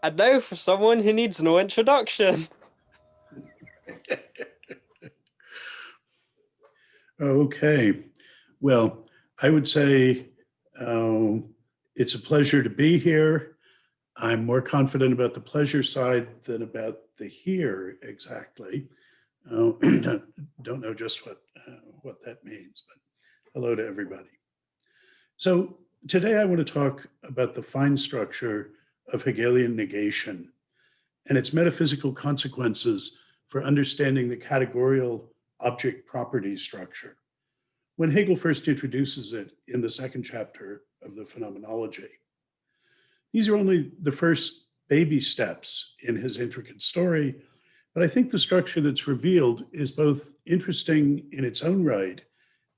And now for someone who needs no introduction. Okay, well, I would say it's a pleasure to be here. I'm more confident about the pleasure side than about the here exactly. Don't know just what that means, but hello to everybody. So today I want to talk about the fine structure of Hegelian negation and its metaphysical consequences for understanding the categorial object property structure, when Hegel first introduces it in the second chapter of the Phenomenology. These are only the first baby steps in his intricate story, but I think the structure that's revealed is both interesting in its own right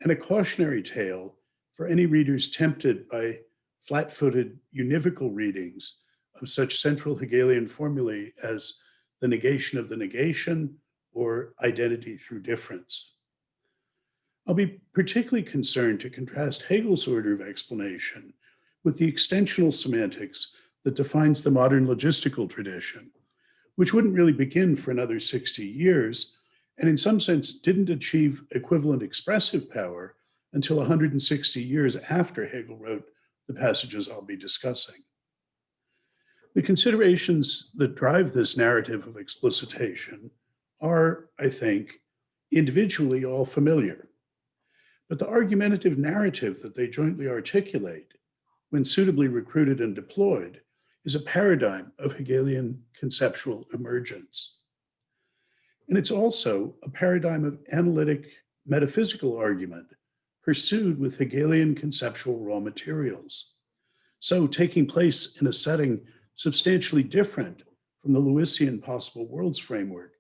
and a cautionary tale for any readers tempted by flat-footed univocal readings of such central Hegelian formulae as the negation of the negation or identity through difference. I'll be particularly concerned to contrast Hegel's order of explanation with the extensional semantics that defines the modern logistical tradition, which wouldn't really begin for another 60 years, and in some sense didn't achieve equivalent expressive power until 160 years after Hegel wrote the passages I'll be discussing. The considerations that drive this narrative of explicitation are, I think, individually all familiar. But the argumentative narrative that they jointly articulate, when suitably recruited and deployed, is a paradigm of Hegelian conceptual emergence. And it's also a paradigm of analytic metaphysical argument pursued with Hegelian conceptual raw materials. So taking place in a setting substantially different from the Lewisian possible worlds framework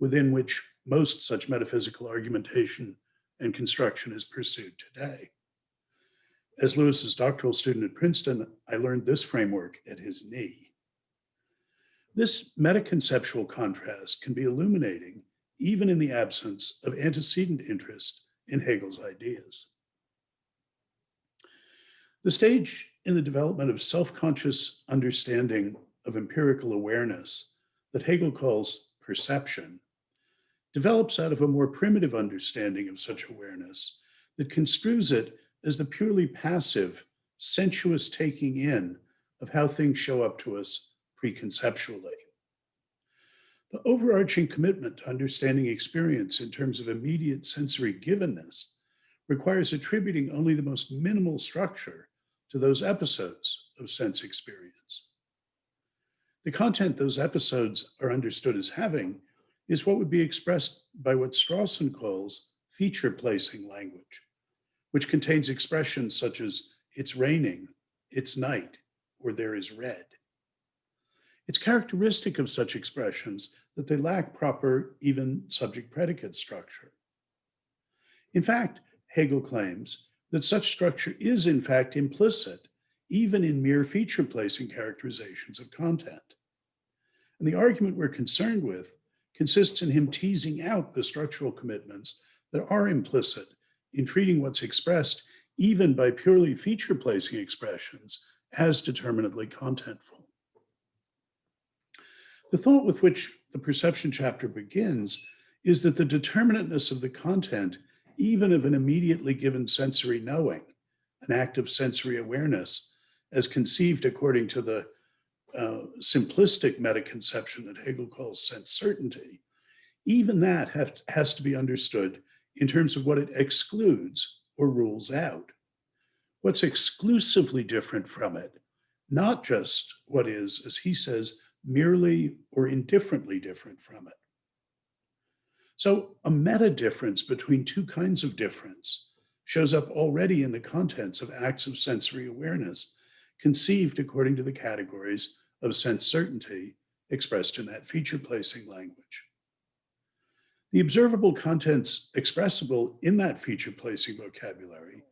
within which most such metaphysical argumentation and construction is pursued today. As Lewis's doctoral student at Princeton, I learned this framework at his knee. This metaconceptual contrast can be illuminating even in the absence of antecedent interest in Hegel's ideas. The stage in the development of self-conscious understanding of empirical awareness that Hegel calls perception develops out of a more primitive understanding of such awareness that construes it as the purely passive, sensuous taking in of how things show up to us preconceptually. The overarching commitment to understanding experience in terms of immediate sensory givenness requires attributing only the most minimal structure to those episodes of sense experience. The content those episodes are understood as having is what would be expressed by what Strawson calls feature placing language, which contains expressions such as it's raining, it's night, or there is red. It's characteristic of such expressions that they lack proper, even subject-predicate structure. In fact, Hegel claims that such structure is in fact implicit, even in mere feature-placing characterizations of content. And the argument we're concerned with consists in him teasing out the structural commitments that are implicit in treating what's expressed, even by purely feature-placing expressions, as determinately contentful. The thought with which the perception chapter begins is that the determinateness of the content, even of an immediately given sensory knowing, an act of sensory awareness, as conceived according to the simplistic metaconception that Hegel calls sense certainty, even that has to be understood in terms of what it excludes or rules out. What's exclusively different from it, not just what is, as he says, merely or indifferently different from it. So a meta difference between two kinds of difference shows up already in the contents of acts of sensory awareness, conceived according to the categories of sense certainty expressed in that feature placing language. The observable contents expressible in that feature placing vocabulary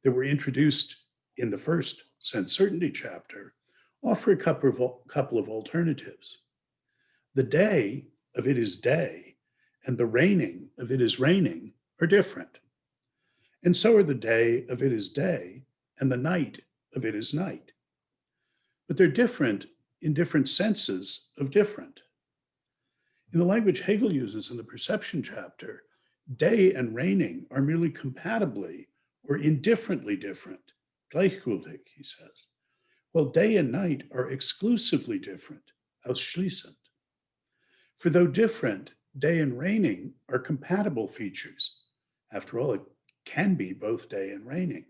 that were introduced in the first sense certainty chapter offer a couple of alternatives. The day of it is day and the raining of it is raining are different. And so are the day of it is day and the night of it is night. But they're different in different senses of different. In the language Hegel uses in the perception chapter, day and reigning are merely compatibly or indifferently different, gleichgültig, he says, while day and night are exclusively different, ausschließend. For though different, day and reigning are compatible features. After all, it can be both day and reigning,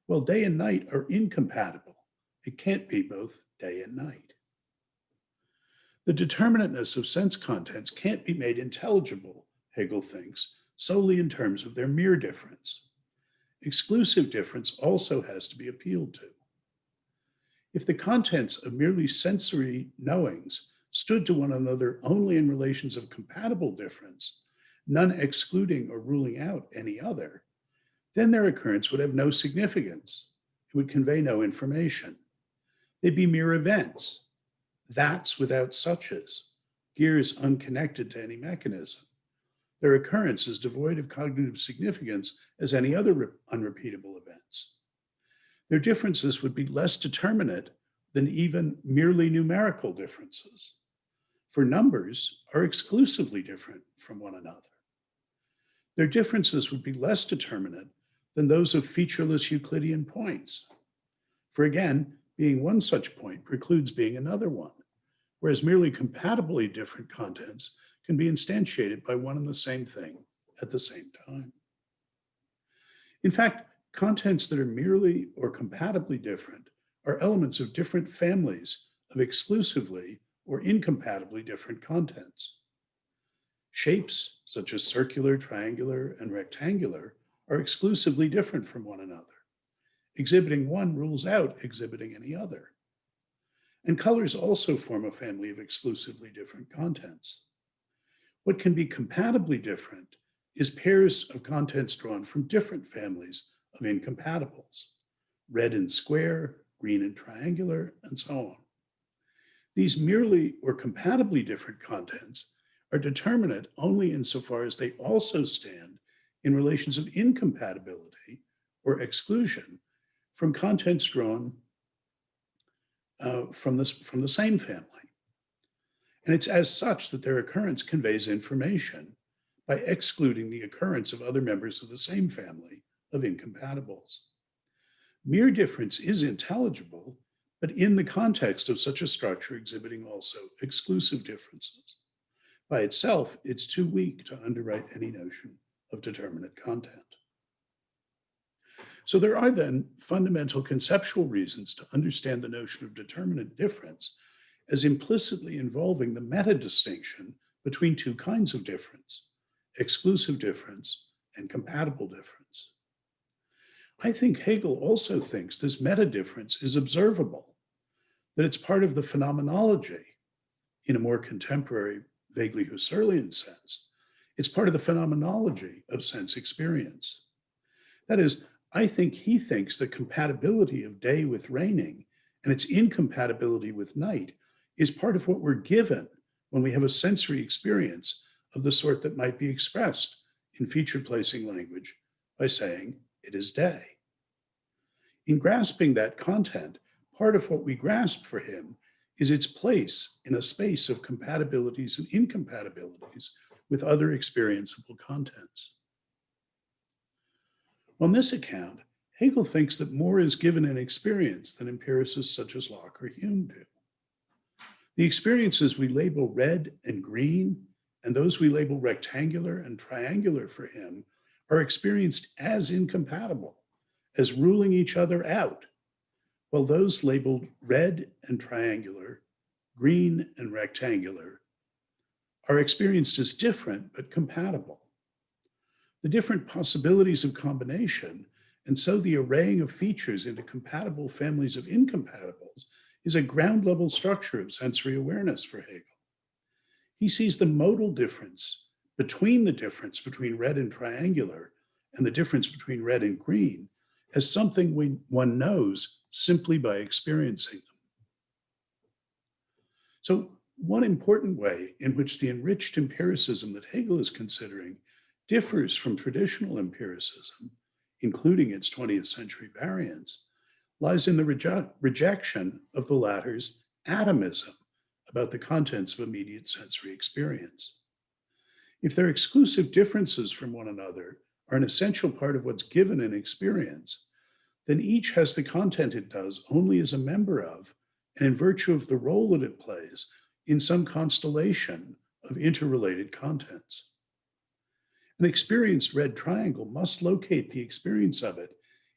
while day and night are incompatible. It can't be both day and night. The determinateness of sense contents can't be made intelligible, Hegel thinks, solely in terms of their mere difference. Exclusive difference also has to be appealed to. If the contents of merely sensory knowings stood to one another only in relations of compatible difference, none excluding or ruling out any other, then their occurrence would have no significance. It would convey no information. They'd be mere events, that's without suches, gears unconnected to any mechanism. Their occurrence is devoid of cognitive significance as any other unrepeatable events. Their differences would be less determinate than even merely numerical differences, for numbers are exclusively different from one another. Their differences would be less determinate than those of featureless Euclidean points, for again, being one such point precludes being another one, whereas merely compatibly different contents can be instantiated by one and the same thing at the same time. In fact, contents that are merely or compatibly different are elements of different families of exclusively or incompatibly different contents. Shapes, such as circular, triangular, and rectangular, are exclusively different from one another. Exhibiting one rules out exhibiting any other. And colors also form a family of exclusively different contents. What can be compatibly different is pairs of contents drawn from different families of incompatibles, red and square, green and triangular, and so on. These merely or compatibly different contents are determinate only insofar as they also stand in relations of incompatibility or exclusion from contents drawn from the same family. And it's as such that their occurrence conveys information by excluding the occurrence of other members of the same family of incompatibles. Mere difference is intelligible, but in the context of such a structure exhibiting also exclusive differences. By itself, it's too weak to underwrite any notion of determinate content. So there are then fundamental conceptual reasons to understand the notion of determinate difference as implicitly involving the meta-distinction between two kinds of difference, exclusive difference and compatible difference. I think Hegel also thinks this meta-difference is observable, that it's part of the phenomenology in a more contemporary, vaguely Husserlian sense. It's part of the phenomenology of sense experience. That is, I think he thinks the compatibility of day with reigning and its incompatibility with night is part of what we're given when we have a sensory experience of the sort that might be expressed in feature placing language by saying it is day. In grasping that content, part of what we grasp for him is its place in a space of compatibilities and incompatibilities with other experienceable contents. On this account, Hegel thinks that more is given in experience than empiricists such as Locke or Hume do. The experiences we label red and green, and those we label rectangular and triangular for him, are experienced as incompatible, as ruling each other out, while those labeled red and triangular, green and rectangular, are experienced as different but compatible. The different possibilities of combination, and so the arraying of features into compatible families of incompatibles, is a ground level structure of sensory awareness for Hegel. He sees the modal difference between the difference between red and triangular and the difference between red and green as something one knows simply by experiencing them. So one important way in which the enriched empiricism that Hegel is considering differs from traditional empiricism, including its 20th century variants, lies in the rejection of the latter's atomism about the contents of immediate sensory experience. If their exclusive differences from one another are an essential part of what's given in experience, then each has the content it does only as a member of and in virtue of the role that it plays in some constellation of interrelated contents. An experienced red triangle must locate the experience of it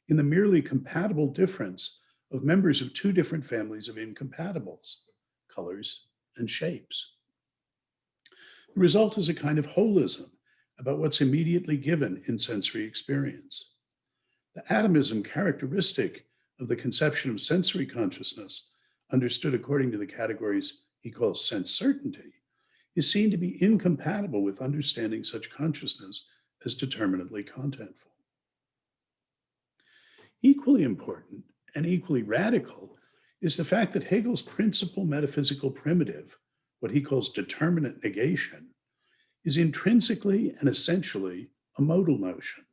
in the merely compatible difference of members of two different families of incompatibles, colors and shapes. The result is a kind of holism about what's immediately given in sensory experience. The atomism characteristic of the conception of sensory consciousness, understood according to the categories he calls sense certainty, is seen to be incompatible with understanding such consciousness as determinately contentful. Equally important and equally radical is the fact that Hegel's principal metaphysical primitive, what he calls determinate negation, is intrinsically and essentially a modal notion.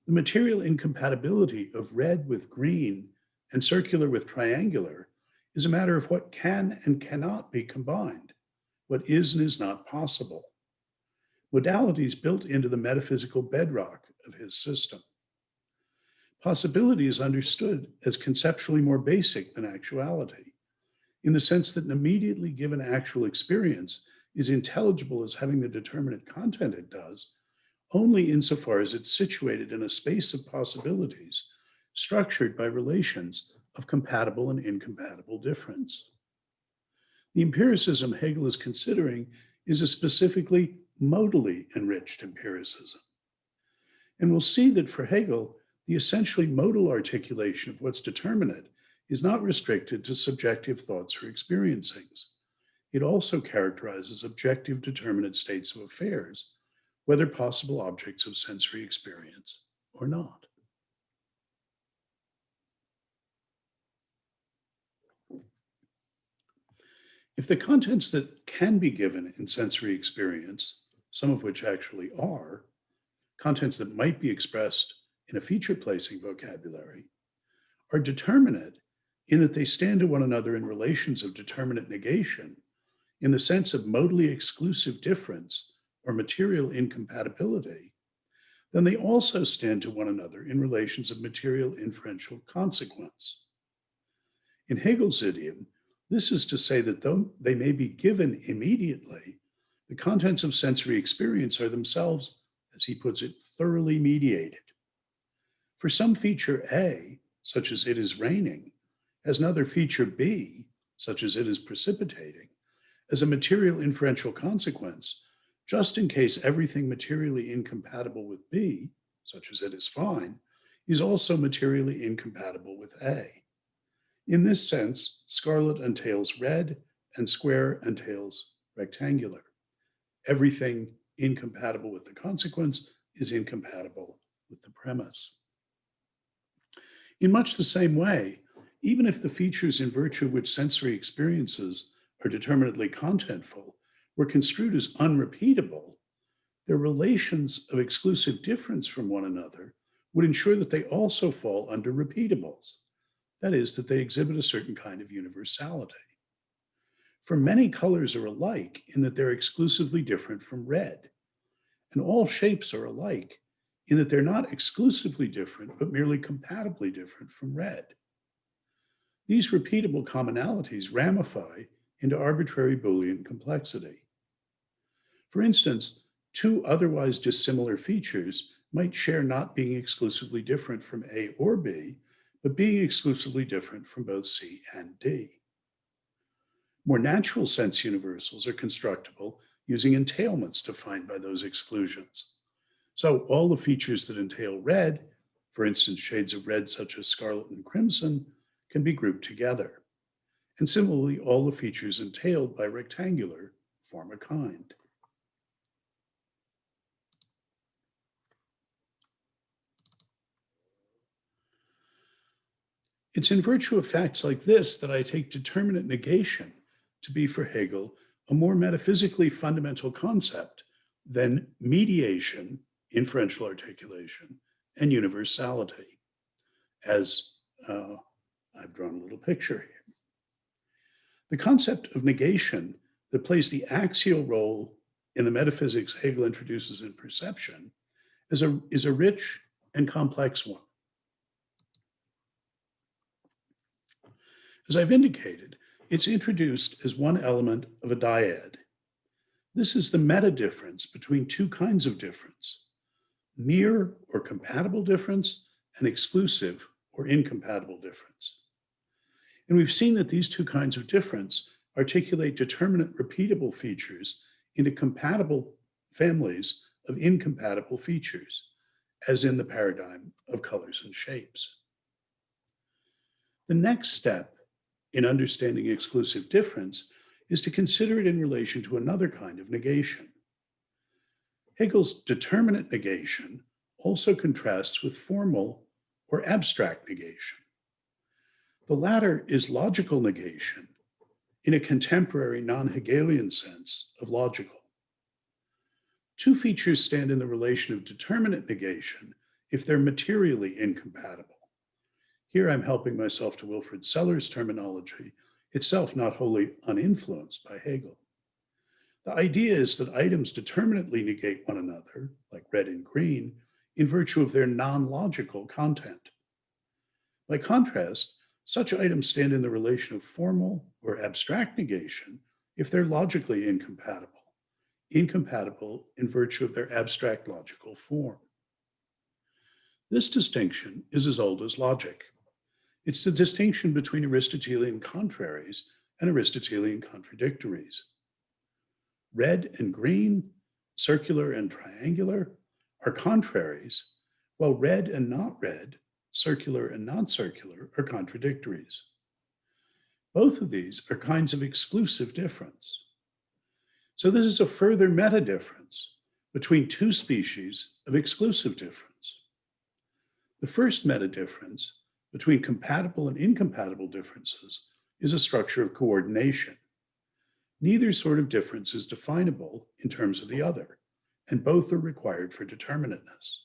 The material incompatibility of red with green and circular with triangular is a matter of what can and cannot be combined, what is and is not possible. Modalities built into the metaphysical bedrock of his system. Possibility is understood as conceptually more basic than actuality, in the sense that an immediately given actual experience is intelligible as having the determinate content it does, only insofar as it's situated in a space of possibilities structured by relations of compatible and incompatible difference. The empiricism Hegel is considering is a specifically modally enriched empiricism. And we'll see that for Hegel, the essentially modal articulation of what's determinate is not restricted to subjective thoughts or experiencings. It also characterizes objective determinate states of affairs, whether possible objects of sensory experience or not. If the contents that can be given in sensory experience, some of which actually are, contents that might be expressed in a feature placing vocabulary, are determinate in that they stand to one another in relations of determinate negation, in the sense of modally exclusive difference or material incompatibility, then they also stand to one another in relations of material inferential consequence. In Hegel's idiom, this is to say that though they may be given immediately, the contents of sensory experience are themselves, as he puts it, thoroughly mediated. For some feature A, such as it is raining, has another feature B, such as it is precipitating, as a material inferential consequence, just in case everything materially incompatible with B, such as it is fine, is also materially incompatible with A. In this sense, scarlet entails red and square entails rectangular. Everything incompatible with the consequence is incompatible with the premise. In much the same way, even if the features in virtue of which sensory experiences are determinately contentful were construed as unrepeatable, their relations of exclusive difference from one another would ensure that they also fall under repeatables. That is, that they exhibit a certain kind of universality. For many colors are alike in that they're exclusively different from red, and all shapes are alike in that they're not exclusively different, but merely compatibly different from red. These repeatable commonalities ramify into arbitrary Boolean complexity. For instance, two otherwise dissimilar features might share not being exclusively different from A or B, but being exclusively different from both C and D. More natural sense universals are constructible using entailments defined by those exclusions. So all the features that entail red, for instance, shades of red such as scarlet and crimson, can be grouped together. And similarly, all the features entailed by rectangular form a kind. It's in virtue of facts like this that I take determinate negation to be for Hegel a more metaphysically fundamental concept than mediation, inferential articulation, and universality, as I've drawn a little picture here. The concept of negation that plays the axial role in the metaphysics Hegel introduces in perception is a rich and complex one. As I've indicated, it's introduced as one element of a dyad. This is the meta difference between two kinds of difference: mere or compatible difference and exclusive or incompatible difference. And we've seen that these two kinds of difference articulate determinate repeatable features into compatible families of incompatible features, as in the paradigm of colors and shapes. The next step in understanding exclusive difference is to consider it in relation to another kind of negation. Hegel's determinate negation also contrasts with formal or abstract negation. The latter is logical negation in a contemporary non-Hegelian sense of logical. Two features stand in the relation of determinate negation if they're materially incompatible. Here I'm helping myself to Wilfrid Sellars' terminology, itself not wholly uninfluenced by Hegel. The idea is that items determinately negate one another, like red and green, in virtue of their non-logical content. By contrast, such items stand in the relation of formal or abstract negation if they're logically incompatible in virtue of their abstract logical form. This distinction is as old as logic. It's the distinction between Aristotelian contraries and Aristotelian contradictories. Red and green, circular and triangular, are contraries, while red and not red, circular and non-circular, are contradictories. Both of these are kinds of exclusive difference. So this is a further meta difference between two species of exclusive difference. The first meta difference between compatible and incompatible differences is a structure of coordination. Neither sort of difference is definable in terms of the other, and both are required for determinateness.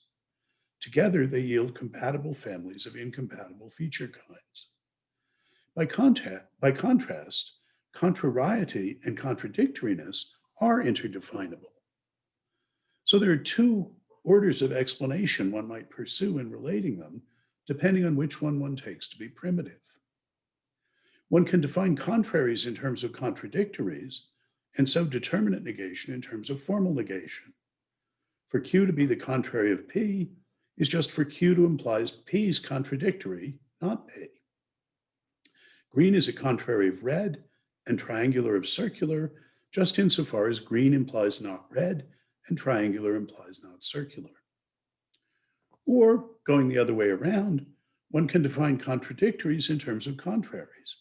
Together, they yield compatible families of incompatible feature kinds. By contrast, contrariety and contradictoriness are interdefinable. So there are two orders of explanation one might pursue in relating them, depending on which one takes to be primitive. One can define contraries in terms of contradictories, and so determinate negation in terms of formal negation. For Q to be the contrary of P is just for Q to imply P's contradictory, not P. Green is a contrary of red and triangular of circular, just insofar as green implies not red and triangular implies not circular. Or, going the other way around, one can define contradictories in terms of contraries.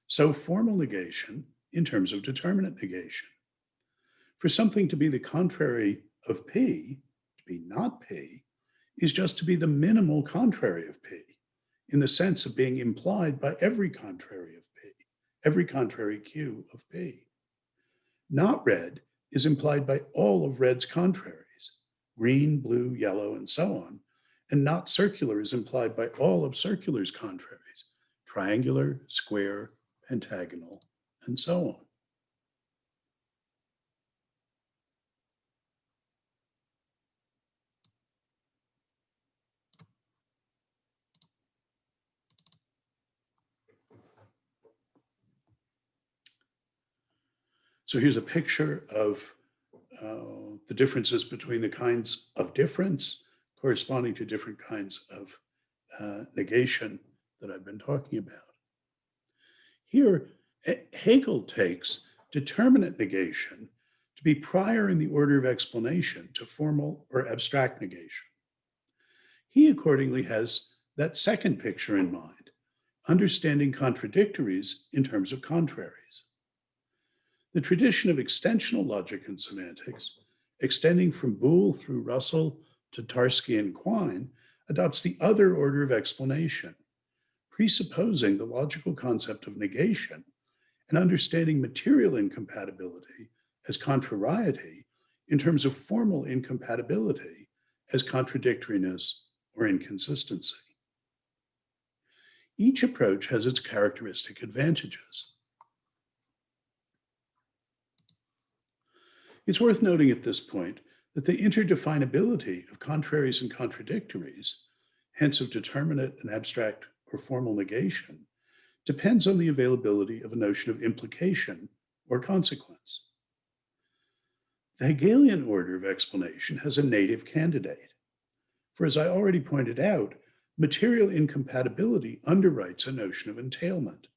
So formal negation in terms of determinate negation. For something to be the contrary of P, to be not P, is just to be the minimal contrary of P, in the sense of being implied by every contrary of P, every contrary Q of P. Not red is implied by all of red's contraries, green, blue, yellow, and so on, and not circular is implied by all of circular's contraries, triangular, square, pentagonal, and so on. So here's a picture of the differences between the kinds of difference corresponding to different kinds of negation that I've been talking about. Here, Hegel takes determinate negation to be prior in the order of explanation to formal or abstract negation. He accordingly has that second picture in mind, understanding contradictories in terms of contraries. The tradition of extensional logic and semantics, extending from Boole through Russell to Tarski and Quine, adopts the other order of explanation, presupposing the logical concept of negation and understanding material incompatibility as contrariety in terms of formal incompatibility as contradictoriness or inconsistency. Each approach has its characteristic advantages. It's worth noting at this point that the interdefinability of contraries and contradictories, hence of determinate and abstract or formal negation, depends on the availability of a notion of implication or consequence. The Hegelian order of explanation has a native candidate. For as I already pointed out, material incompatibility underwrites a notion of entailment.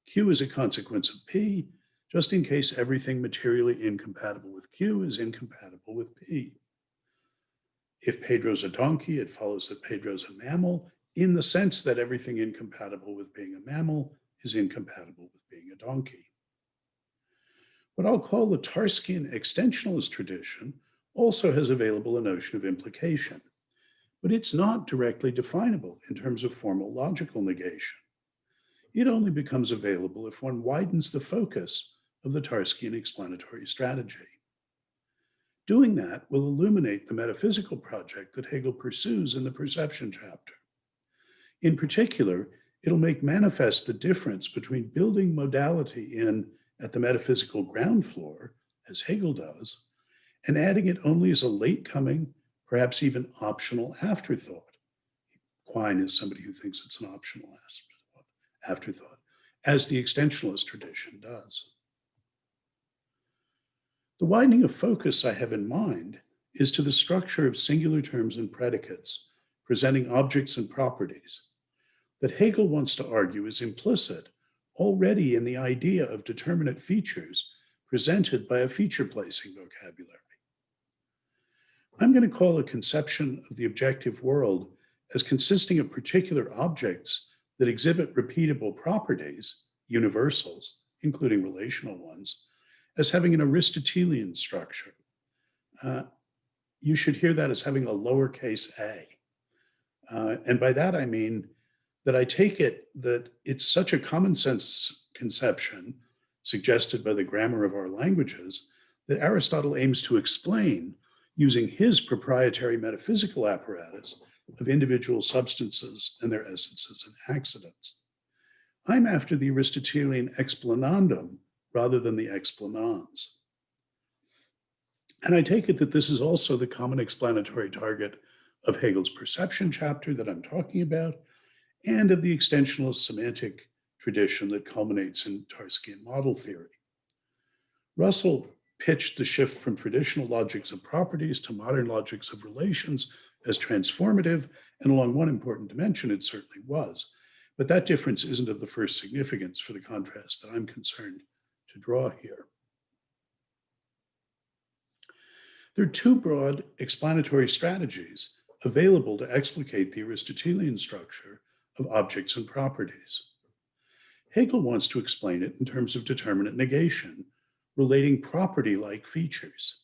Q is a consequence of P, just in case everything materially incompatible with Q is incompatible with P. If Pedro's a donkey, it follows that Pedro's a mammal, in the sense that everything incompatible with being a mammal is incompatible with being a donkey. What I'll call the Tarskian extensionalist tradition also has available a notion of implication, but it's not directly definable in terms of formal logical negation. It only becomes available if one widens the focus of the Tarskian explanatory strategy. Doing that will illuminate the metaphysical project that Hegel pursues in the perception chapter. In particular, it'll make manifest the difference between building modality in at the metaphysical ground floor, as Hegel does, and adding it only as a late-coming, perhaps even optional afterthought. Quine is somebody who thinks it's an optional afterthought, as the extensionalist tradition does. The widening of focus I have in mind is to the structure of singular terms and predicates, presenting objects and properties, that Hegel wants to argue is implicit already in the idea of determinate features presented by a feature-placing vocabulary. I'm going to call a conception of the objective world as consisting of particular objects that exhibit repeatable properties, universals, including relational ones, as having an Aristotelian structure. You should hear that as having a lowercase a. And by that I mean that I take it that it's such a common sense conception suggested by the grammar of our languages that Aristotle aims to explain using his proprietary metaphysical apparatus of individual substances and their essences and accidents. I'm after the Aristotelian explanandum rather than the explanans. And I take it that this is also the common explanatory target of Hegel's perception chapter that I'm talking about, and of the extensionalist semantic tradition that culminates in Tarskian model theory. Russell pitched the shift from traditional logics of properties to modern logics of relations as transformative, and along one important dimension, it certainly was. But that difference isn't of the first significance for the contrast that I'm concerned to draw here. There are two broad explanatory strategies available to explicate the Aristotelian structure of objects and properties. Hegel wants to explain it in terms of determinate negation, relating property-like features.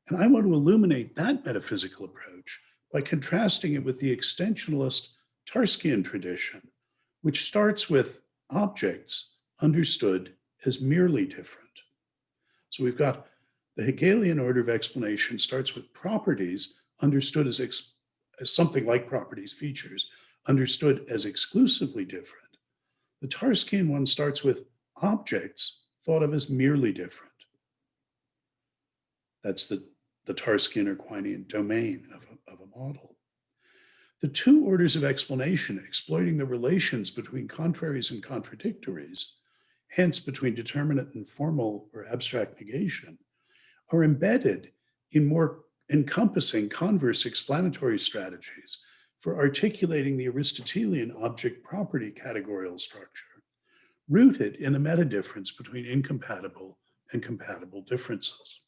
And I want to illuminate that metaphysical approach by contrasting it with the extensionalist Tarskian tradition, which starts with objects understood as merely different. So we've got the Hegelian order of explanation starts with properties understood as something like properties, features, understood as exclusively different. The Tarskian one starts with objects thought of as merely different. That's the Tarskian or Quinean domain of a model. The two orders of explanation exploiting the relations between contraries and contradictories, hence between determinate and formal or abstract negation, are embedded in more encompassing converse explanatory strategies for articulating the Aristotelian object-property categorical structure, rooted in the meta-difference between incompatible and compatible differences.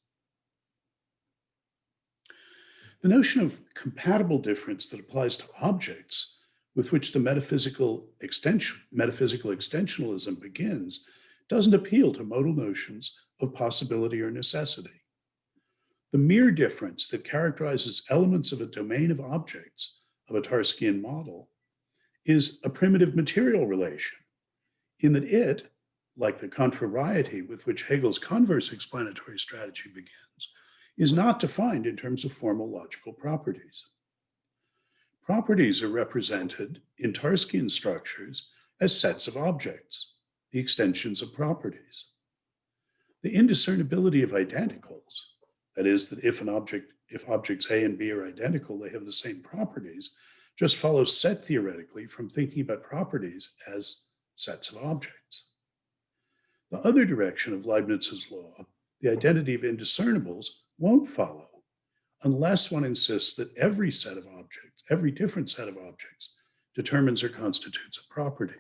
The notion of compatible difference that applies to objects, with which the metaphysical extensionalism begins, doesn't appeal to modal notions of possibility or necessity. The mere difference that characterizes elements of a domain of objects of a Tarskian model is a primitive material relation, in that it, like the contrariety with which Hegel's converse explanatory strategy begins, is not defined in terms of formal logical properties. Properties are represented in Tarskian structures as sets of objects, the extensions of properties. The indiscernibility of identicals, that is, that if objects A and B are identical, they have the same properties, just follows set theoretically from thinking about properties as sets of objects. The other direction of Leibniz's law, the identity of indiscernibles, won't follow unless one insists that every different set of objects determines or constitutes a property.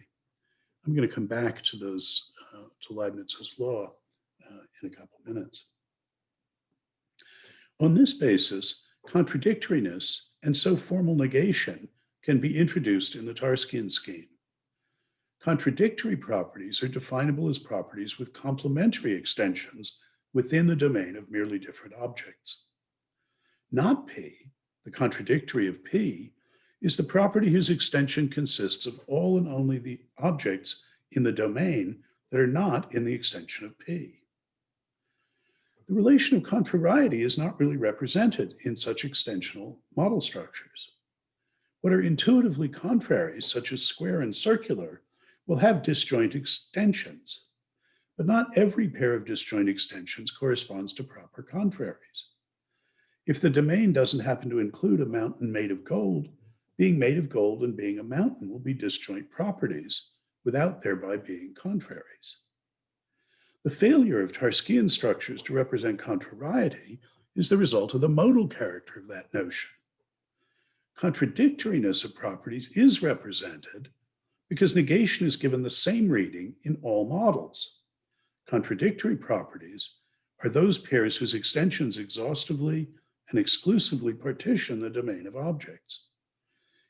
I'm going to come back to those, to Leibniz's law in a couple minutes. On this basis, contradictoriness and so formal negation can be introduced in the Tarskian scheme. Contradictory properties are definable as properties with complementary extensions within the domain of merely different objects. Not P, the contradictory of P, is the property whose extension consists of all and only the objects in the domain that are not in the extension of P. The relation of contrariety is not really represented in such extensional model structures. What are intuitively contraries, such as square and circular, will have disjoint extensions, but not every pair of disjoint extensions corresponds to proper contraries. If the domain doesn't happen to include a mountain made of gold, being made of gold and being a mountain will be disjoint properties without thereby being contraries. The failure of Tarskian structures to represent contrariety is the result of the modal character of that notion. Contradictoriness of properties is represented because negation is given the same reading in all models. Contradictory properties are those pairs whose extensions exhaustively and exclusively partition the domain of objects.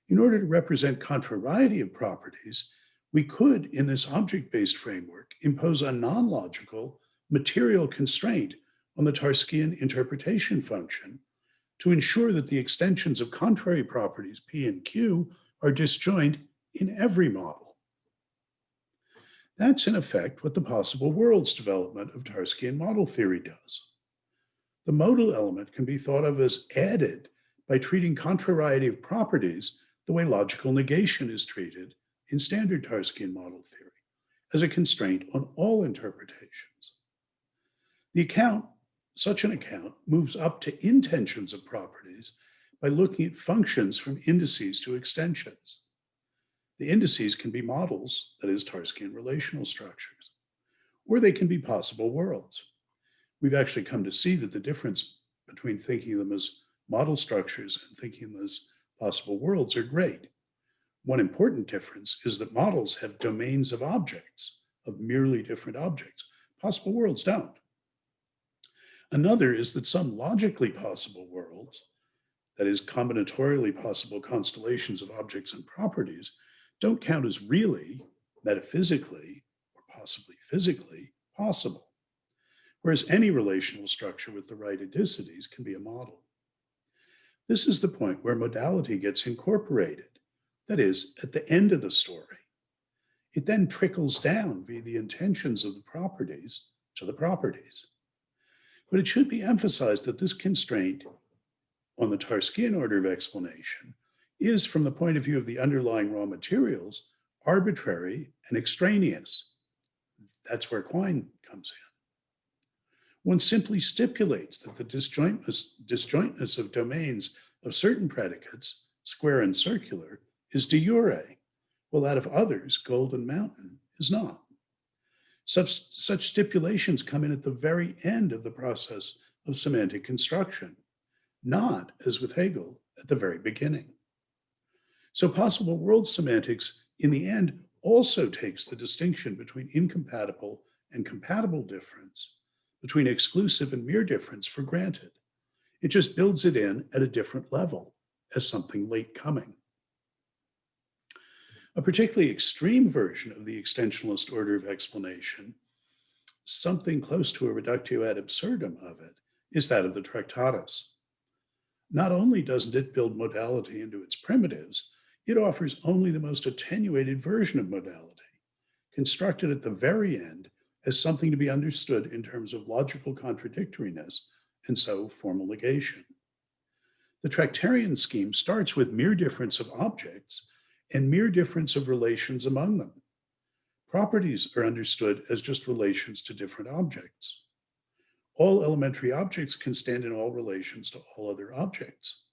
In order to represent contrariety of properties, we could, in this object-based framework, impose a non-logical material constraint on the Tarskian interpretation function to ensure that the extensions of contrary properties P and Q are disjoint in every model. That's in effect what the possible worlds development of Tarskian model theory does. The modal element can be thought of as added by treating contrariety of properties the way logical negation is treated in standard Tarskian model theory, as a constraint on all interpretations. Such an account moves up to intensions of properties by looking at functions from indices to extensions. The indices can be models, that is, Tarskian relational structures, or they can be possible worlds. We've actually come to see that the difference between thinking of them as model structures and thinking of them as possible worlds are great. One important difference is that models have domains of objects, of merely different objects. Possible worlds don't. Another is that some logically possible worlds, that is, combinatorially possible constellations of objects and properties, don't count as really, metaphysically, or possibly physically possible, whereas any relational structure with the right idicities can be a model. This is the point where modality gets incorporated, that is, at the end of the story. It then trickles down via the intentions of the properties to the properties. But it should be emphasized that this constraint on the Tarskian order of explanation is, from the point of view of the underlying raw materials, arbitrary and extraneous. That's where Quine comes in. One simply stipulates that the disjointness of domains of certain predicates, square and circular, is de jure, while that of others, gold and mountain, is not. Such stipulations come in at the very end of the process of semantic construction, not, as with Hegel, at the very beginning. So possible world semantics, in the end, also takes the distinction between incompatible and compatible difference, between exclusive and mere difference for granted. It just builds it in at a different level as something late coming. A particularly extreme version of the extensionalist order of explanation, something close to a reductio ad absurdum of it, is that of the Tractatus. Not only doesn't it build modality into its primitives, it offers only the most attenuated version of modality, constructed at the very end as something to be understood in terms of logical contradictoriness and so formal negation. The Tractarian scheme starts with mere difference of objects and mere difference of relations among them. Properties are understood as just relations to different objects. all elementary objects can stand in all relations to all other objects.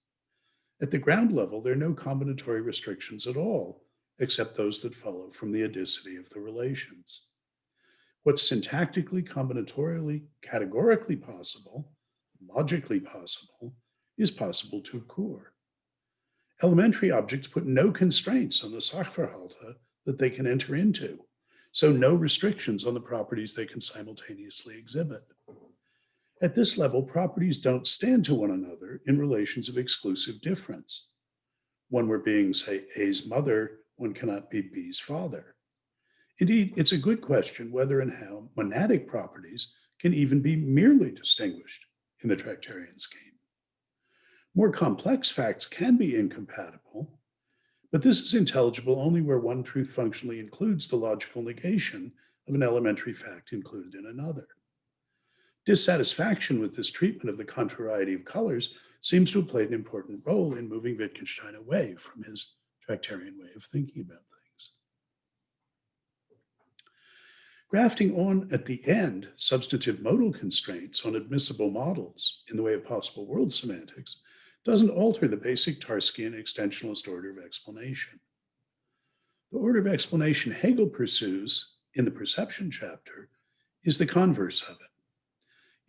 At the ground level, there are no combinatory restrictions at all, except those that follow from the adicity of the relations. What's syntactically, combinatorially, categorically possible, logically possible, is possible to occur. Elementary objects put no constraints on the Sachverhalte that they can enter into, so no restrictions on the properties they can simultaneously exhibit. At this level, properties don't stand to one another in relations of exclusive difference. One where being, say, A's mother, one cannot be B's father. Indeed, it's a good question whether and how monadic properties can even be merely distinguished in the Tractarian scheme. More complex facts can be incompatible, but this is intelligible only where one truth functionally includes the logical negation of an elementary fact included in another. Dissatisfaction with this treatment of the contrariety of colors seems to have played an important role in moving Wittgenstein away from his Tractarian way of thinking about things. Grafting on at the end substantive modal constraints on admissible models in the way of possible world semantics doesn't alter the basic Tarskian extensionalist order of explanation. The order of explanation Hegel pursues in the perception chapter is the converse of it.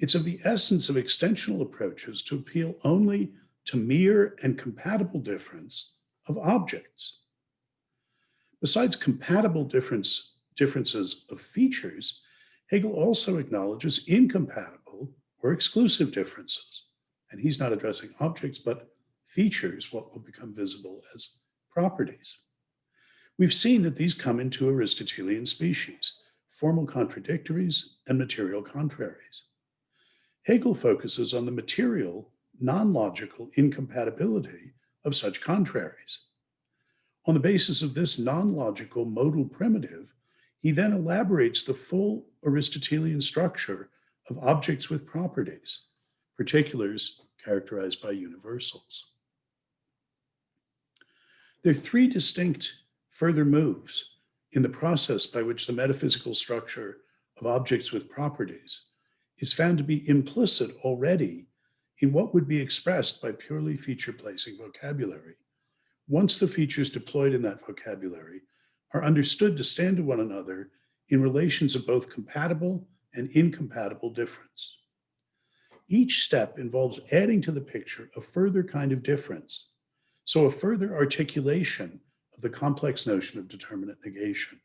It's of the essence of extensional approaches to appeal only to mere and compatible difference of objects. Besides compatible differences of features, Hegel also acknowledges incompatible or exclusive differences. And he's not addressing objects, but features, what will become visible as properties. We've seen that these come in two Aristotelian species, formal contradictories and material contraries. Hegel focuses on the material, non-logical incompatibility of such contraries. On the basis of this non-logical modal primitive, he then elaborates the full Aristotelian structure of objects with properties, particulars characterized by universals. There are three distinct further moves in the process by which the metaphysical structure of objects with properties is found to be implicit already in what would be expressed by purely feature-placing vocabulary, once the features deployed in that vocabulary are understood to stand to one another in relations of both compatible and incompatible difference. Each step involves adding to the picture a further kind of difference, so a further articulation of the complex notion of determinate negation.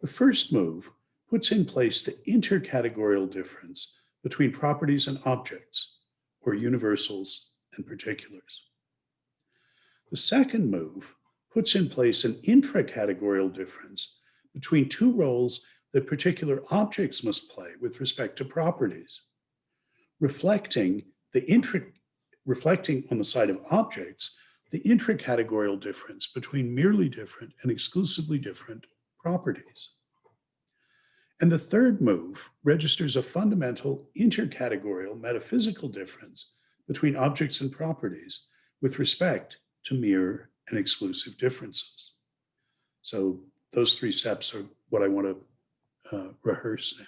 The first move puts in place the intercategorial difference between properties and objects, or universals and particulars. The second move puts in place an intracategorial difference between two roles that particular objects must play with respect to properties, reflecting on the side of objects the intracategorial difference between merely different and exclusively different properties. And the third move registers a fundamental intercategorial metaphysical difference between objects and properties with respect to mere and exclusive differences. So those three steps are what I want to rehearse now.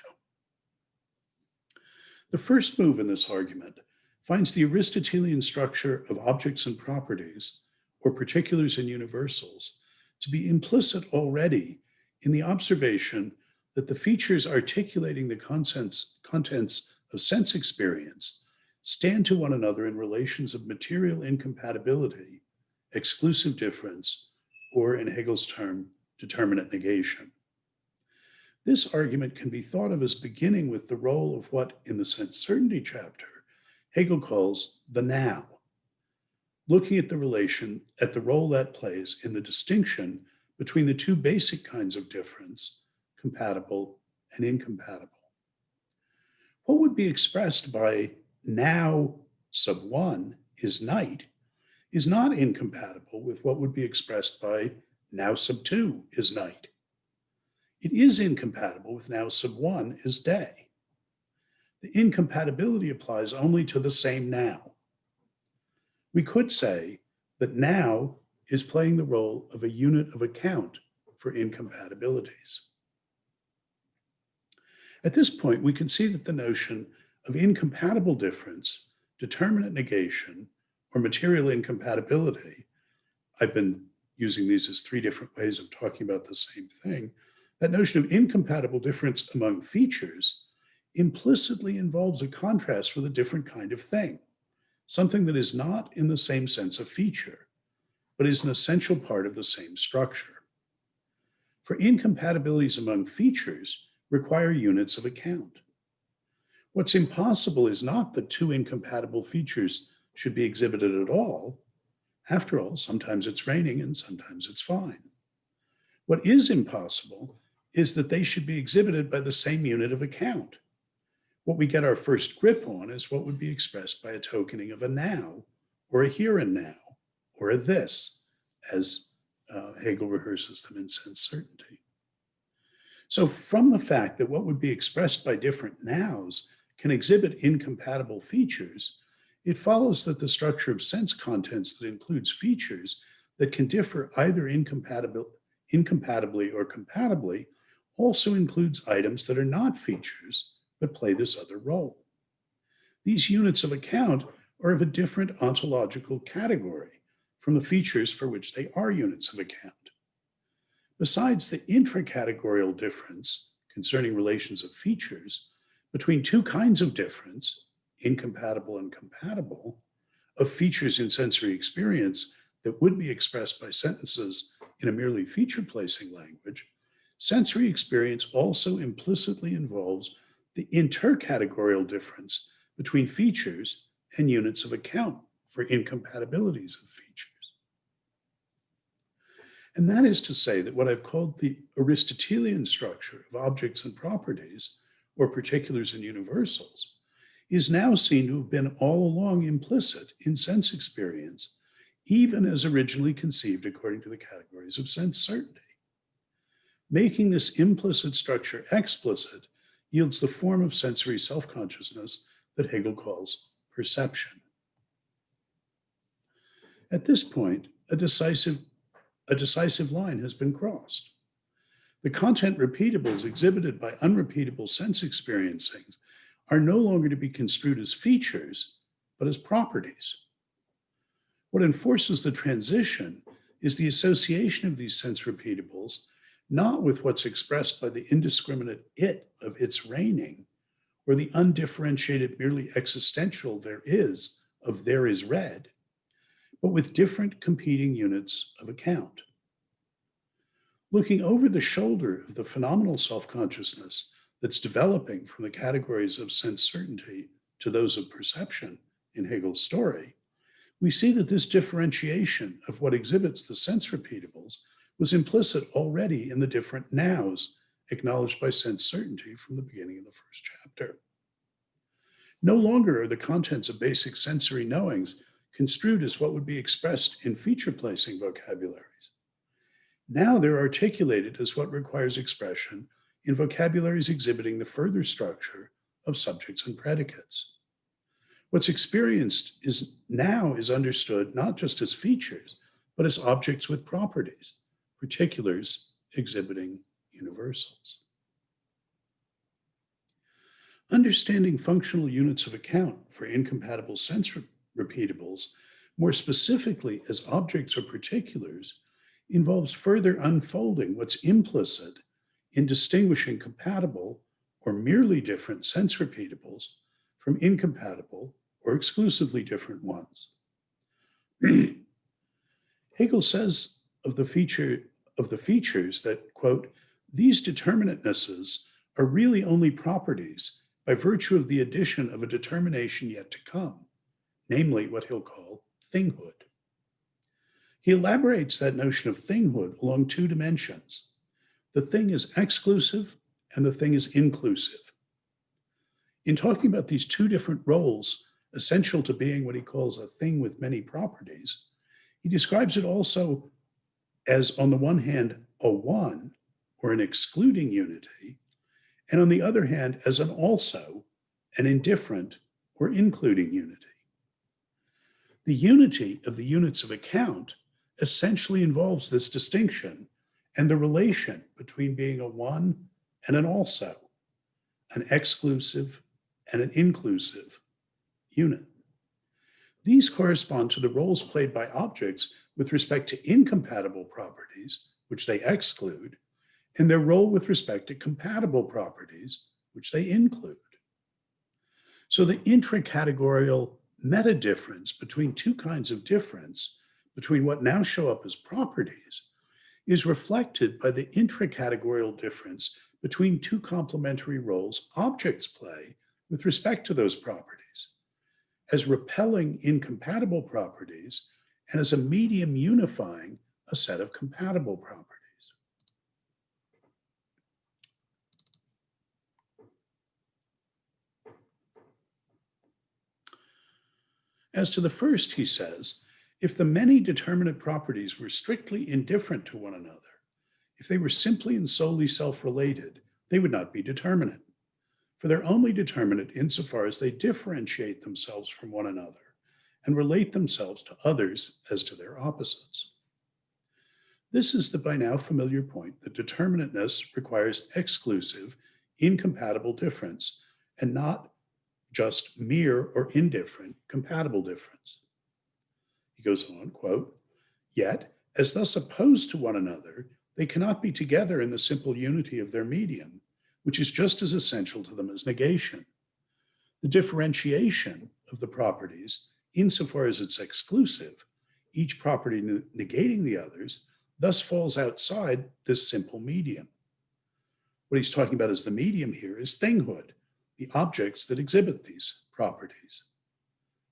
The first move in this argument finds the Aristotelian structure of objects and properties, or particulars and universals, to be implicit already in the observation that the features articulating the contents of sense experience stand to one another in relations of material incompatibility, exclusive difference, or in Hegel's term, determinate negation. This argument can be thought of as beginning with the role of what, in the sense certainty chapter, Hegel calls the now, looking at the role that plays in the distinction between the two basic kinds of difference, compatible and incompatible. What would be expressed by now sub 1 is night is not incompatible with what would be expressed by now sub 2 is night. It is incompatible with now sub 1 is day. The incompatibility applies only to the same now. We could say that now is playing the role of a unit of account for incompatibilities. At this point, we can see that the notion of incompatible difference, determinate negation, or material incompatibility, I've been using these as three different ways of talking about the same thing, that notion of incompatible difference among features implicitly involves a contrast with a different kind of thing, something that is not in the same sense a feature, but is an essential part of the same structure. For incompatibilities among features require units of account. What's impossible is not that two incompatible features should be exhibited at all. After all, sometimes it's raining and sometimes it's fine. What is impossible is that they should be exhibited by the same unit of account. What we get our first grip on is what would be expressed by a tokening of a now, or a here and now, or a this, as Hegel rehearses them in sense certainty. So from the fact that what would be expressed by different nows can exhibit incompatible features, it follows that the structure of sense contents that includes features that can differ either incompatibly or compatibly also includes items that are not features, but play this other role. These units of account are of a different ontological category from the features for which they are units of account. Besides the intracategorial difference concerning relations of features between two kinds of difference, incompatible and compatible, of features in sensory experience that would be expressed by sentences in a merely feature-placing language, sensory experience also implicitly involves the intercategorial difference between features and units of account for incompatibilities of features. And that is to say that what I've called the Aristotelian structure of objects and properties, or particulars and universals, is now seen to have been all along implicit in sense experience, even as originally conceived according to the categories of sense certainty. Making this implicit structure explicit yields the form of sensory self-consciousness that Hegel calls perception. At this point, a decisive line has been crossed. The content repeatables exhibited by unrepeatable sense experiencing are no longer to be construed as features, but as properties. What enforces the transition is the association of these sense repeatables not with what's expressed by the indiscriminate it of its reigning, or the undifferentiated, merely existential there is of there is red, but with different competing units of account. Looking over the shoulder of the phenomenal self-consciousness that's developing from the categories of sense certainty to those of perception in Hegel's story, we see that this differentiation of what exhibits the sense repeatables was implicit already in the different nows acknowledged by sense certainty from the beginning of the first chapter. No longer are the contents of basic sensory knowings construed as what would be expressed in feature-placing vocabularies. Now they're articulated as what requires expression in vocabularies exhibiting the further structure of subjects and predicates. What's experienced is understood not just as features, but as objects with properties, particulars exhibiting universals. Understanding functional units of account for incompatible sense repeatables, more specifically as objects or particulars, involves further unfolding what's implicit in distinguishing compatible or merely different sense repeatables from incompatible or exclusively different ones. Hegel says of the features that, quote, these determinatenesses are really only properties by virtue of the addition of a determination yet to come, namely what he'll call thinghood. He elaborates that notion of thinghood along two dimensions. The thing is exclusive and the thing is inclusive. In talking about these two different roles essential to being what he calls a thing with many properties, he describes it also as, on the one hand, a one, or an excluding unity, and on the other hand, as an also, an indifferent or including unity. The unity of the units of account essentially involves this distinction and the relation between being a one and an also, an exclusive, and an inclusive unit. These correspond to the roles played by objects with respect to incompatible properties, which they exclude, and their role with respect to compatible properties, which they include. So the intracategorial meta difference between two kinds of difference, between what now show up as properties, is reflected by the intracategorial difference between two complementary roles objects play with respect to those properties, as repelling incompatible properties and as a medium unifying a set of compatible properties. As to the first, he says, if the many determinate properties were strictly indifferent to one another, if they were simply and solely self-related, they would not be determinate. For they're only determinate insofar as they differentiate themselves from one another and relate themselves to others as to their opposites. This is the by now familiar point that determinateness requires exclusive, incompatible difference and not just mere or indifferent compatible difference. He goes on, quote, yet, as thus opposed to one another, they cannot be together in the simple unity of their medium, which is just as essential to them as negation. The differentiation of the properties, insofar as it's exclusive, each property negating the others, thus falls outside this simple medium. What he's talking about as the medium here is thinghood, the objects that exhibit these properties.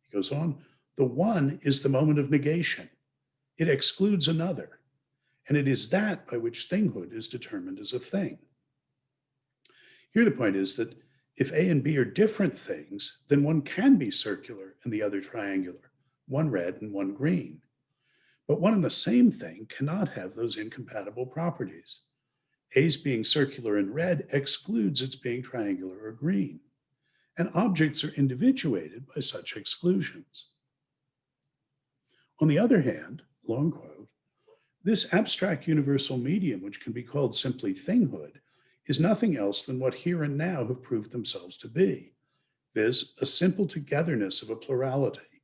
He goes on, the one is the moment of negation. It excludes another, and it is that by which thinghood is determined as a thing. Here the point is that if A and B are different things, then one can be circular and the other triangular, one red and one green. But one and the same thing cannot have those incompatible properties. A's being circular and red excludes its being triangular or green, and objects are individuated by such exclusions. On the other hand, long quote, this abstract universal medium, which can be called simply thinghood, is nothing else than what here and now have proved themselves to be, viz., a simple togetherness of a plurality.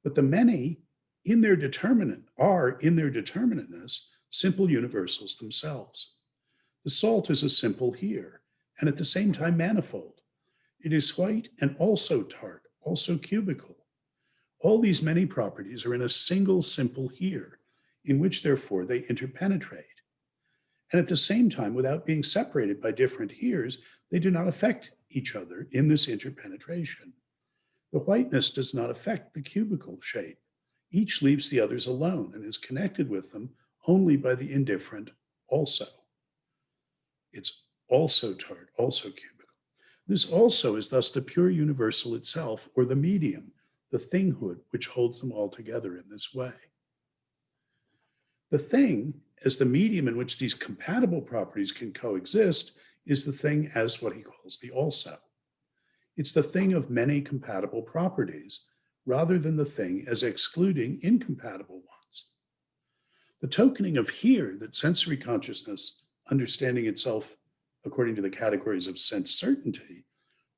But the many in their determinateness, simple universals themselves. The salt is a simple here, and at the same time manifold. It is white and also tart, also cubical. All these many properties are in a single simple here, in which therefore they interpenetrate. And at the same time, without being separated by different heres, they do not affect each other in this interpenetration. The whiteness does not affect the cubical shape. Each leaves the others alone and is connected with them only by the indifferent also. It's also tart, also cubical. This also is thus the pure universal itself, or the medium, the thinghood, which holds them all together in this way. The thing, as the medium in which these compatible properties can coexist, is the thing as what he calls the also. It's the thing of many compatible properties, rather than the thing as excluding incompatible ones. The tokening of here that sensory consciousness, understanding itself according to the categories of sense certainty,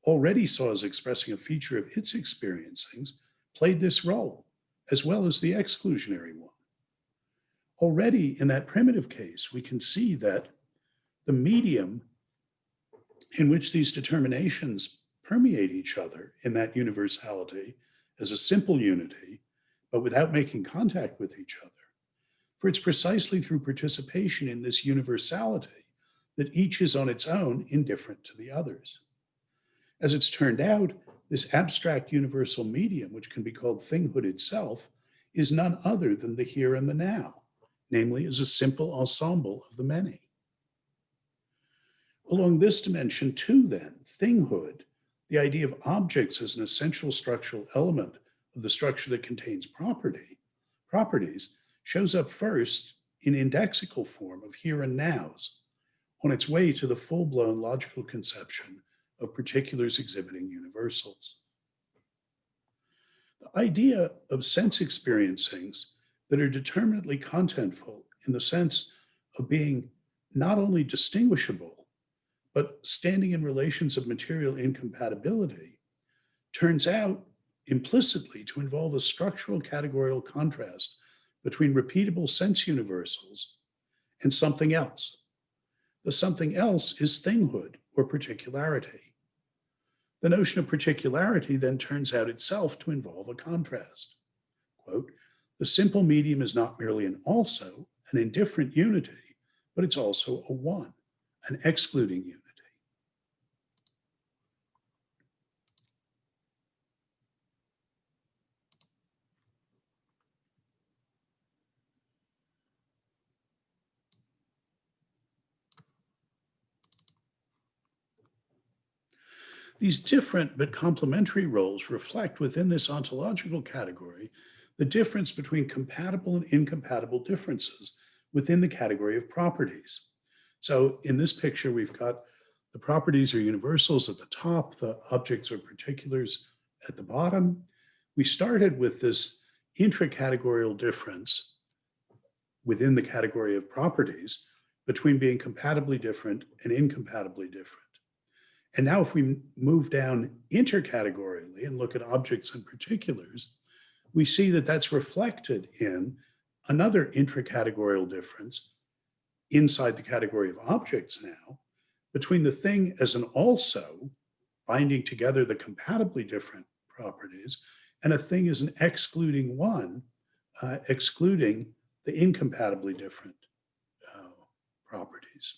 already saw as expressing a feature of its experiencings, played this role, as well as the exclusionary one. Already in that primitive case, we can see that the medium in which these determinations permeate each other in that universality as a simple unity, but without making contact with each other. For it's precisely through participation in this universality that each is on its own indifferent to the others. As it's turned out, this abstract universal medium, which can be called thinghood itself, is none other than the here and the now, namely as a simple ensemble of the many. Along this dimension too, then, thinghood, the idea of objects as an essential structural element of the structure that contains properties, shows up first in indexical form of here and nows, on its way to the full-blown logical conception of particulars exhibiting universals. The idea of sense experiencings that are determinately contentful in the sense of being not only distinguishable, but standing in relations of material incompatibility turns out implicitly to involve a structural categorical contrast between repeatable sense universals and something else. The something else is thinghood or particularity. The notion of particularity then turns out itself to involve a contrast. Quote, the simple medium is not merely an also, an indifferent unity, but it's also a one, an excluding unity. These different but complementary roles reflect within this ontological category the difference between compatible and incompatible differences within the category of properties. So in this picture, we've got the properties or universals at the top, the objects or particulars at the bottom. We started with this intracategorical difference within the category of properties between being compatibly different and incompatibly different. And now if we move down intercategorially and look at objects and particulars, we see that that's reflected in another intracategorical difference inside the category of objects now between the thing as an also, binding together the compatibly different properties, and a thing as an excluding one, excluding the incompatibly different properties.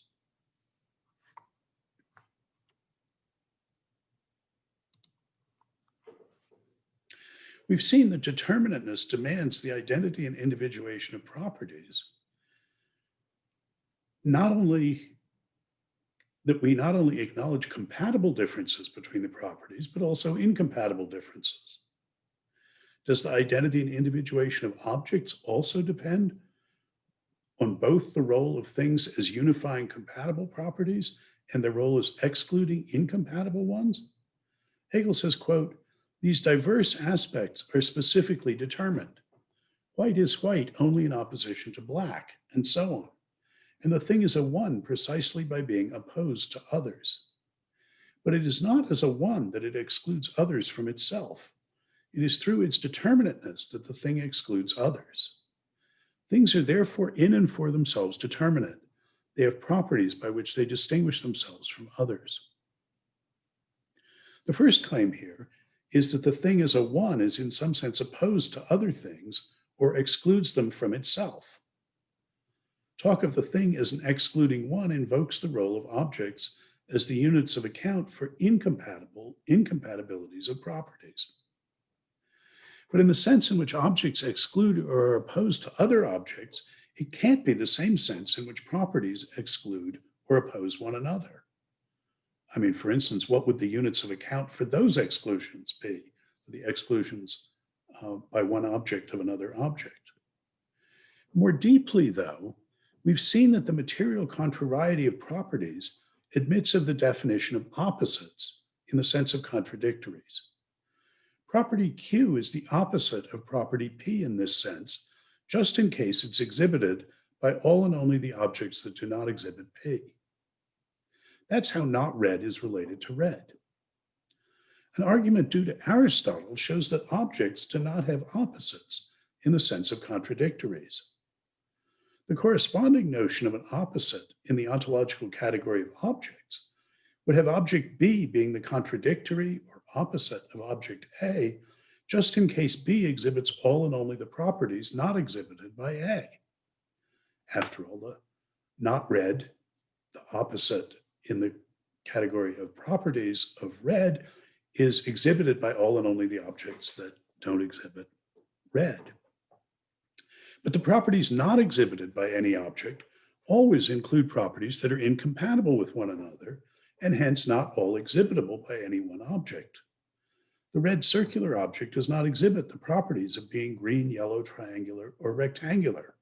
We've seen that determinateness demands the identity and individuation of properties. Not only that we not only acknowledge compatible differences between the properties, but also incompatible differences. Does the identity and individuation of objects also depend on both the role of things as unifying compatible properties and their role as excluding incompatible ones? Hegel says, quote, these diverse aspects are specifically determined. White is white only in opposition to black, and so on. And the thing is a one precisely by being opposed to others. But it is not as a one that it excludes others from itself. It is through its determinateness that the thing excludes others. Things are therefore in and for themselves determinate. They have properties by which they distinguish themselves from others. The first claim here is that the thing as a one is in some sense opposed to other things or excludes them from itself. Talk of the thing as an excluding one invokes the role of objects as the units of account for incompatibilities of properties. But in the sense in which objects exclude or are opposed to other objects, it can't be the same sense in which properties exclude or oppose one another. I mean, for instance, what would the units of account for those exclusions be? The exclusions by one object of another object. More deeply, though, we've seen that the material contrariety of properties admits of the definition of opposites in the sense of contradictories. Property Q is the opposite of property P in this sense, just in case it's exhibited by all and only the objects that do not exhibit P. That's how not red is related to red. An argument due to Aristotle shows that objects do not have opposites in the sense of contradictories. The corresponding notion of an opposite in the ontological category of objects would have object B being the contradictory or opposite of object A, just in case B exhibits all and only the properties not exhibited by A. After all, the not red, the opposite in the category of properties of red, is exhibited by all and only the objects that don't exhibit red. But the properties not exhibited by any object always include properties that are incompatible with one another, and hence not all exhibitable by any one object. The red circular object does not exhibit the properties of being green, yellow, triangular, or rectangular.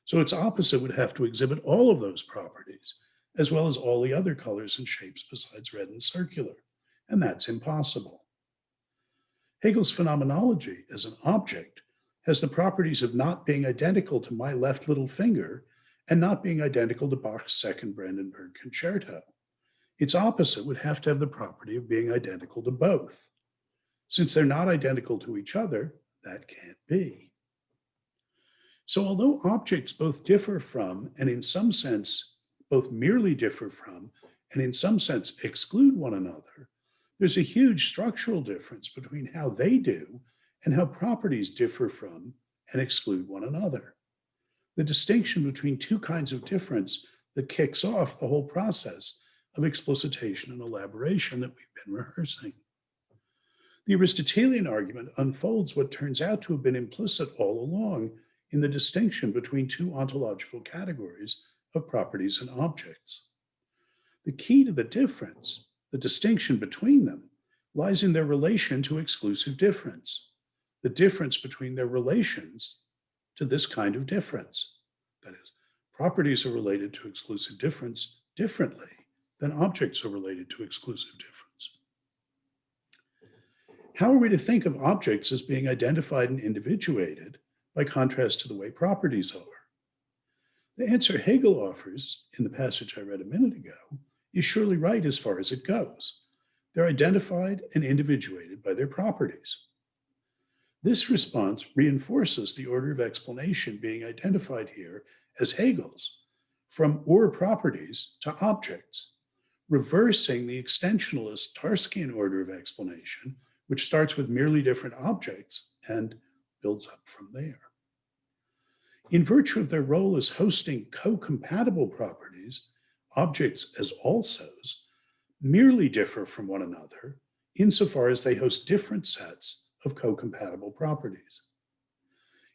So its opposite would have to exhibit all of those properties, as well as all the other colors and shapes besides red and circular, and that's impossible. Hegel's phenomenology as an object has the properties of not being identical to my left little finger and not being identical to Bach's second Brandenburg concerto. its opposite would have to have the property of being identical to both. Since they're not identical to each other, that can't be. So although objects both differ from, and in some sense, both merely differ from, and in some sense exclude one another, there's a huge structural difference between how they do and how properties differ from and exclude one another. The distinction between two kinds of difference that kicks off the whole process of explicitation and elaboration that we've been rehearsing. The Aristotelian argument unfolds what turns out to have been implicit all along in the distinction between two ontological categories of properties and objects. The key to the difference, the distinction between them, lies in their relation to exclusive difference, the difference between their relations to this kind of difference. That is, properties are related to exclusive difference differently than objects are related to exclusive difference. How are we to think of objects as being identified and individuated by contrast to the way properties are? The answer Hegel offers in the passage I read a minute ago is surely right as far as it goes. They're identified and individuated by their properties. This response reinforces the order of explanation being identified here as Hegel's, from or properties to objects, reversing the extensionalist Tarskian order of explanation, which starts with merely different objects and builds up from there. In virtue of their role as hosting co-compatible properties, objects as alsos merely differ from one another insofar as they host different sets of co-compatible properties.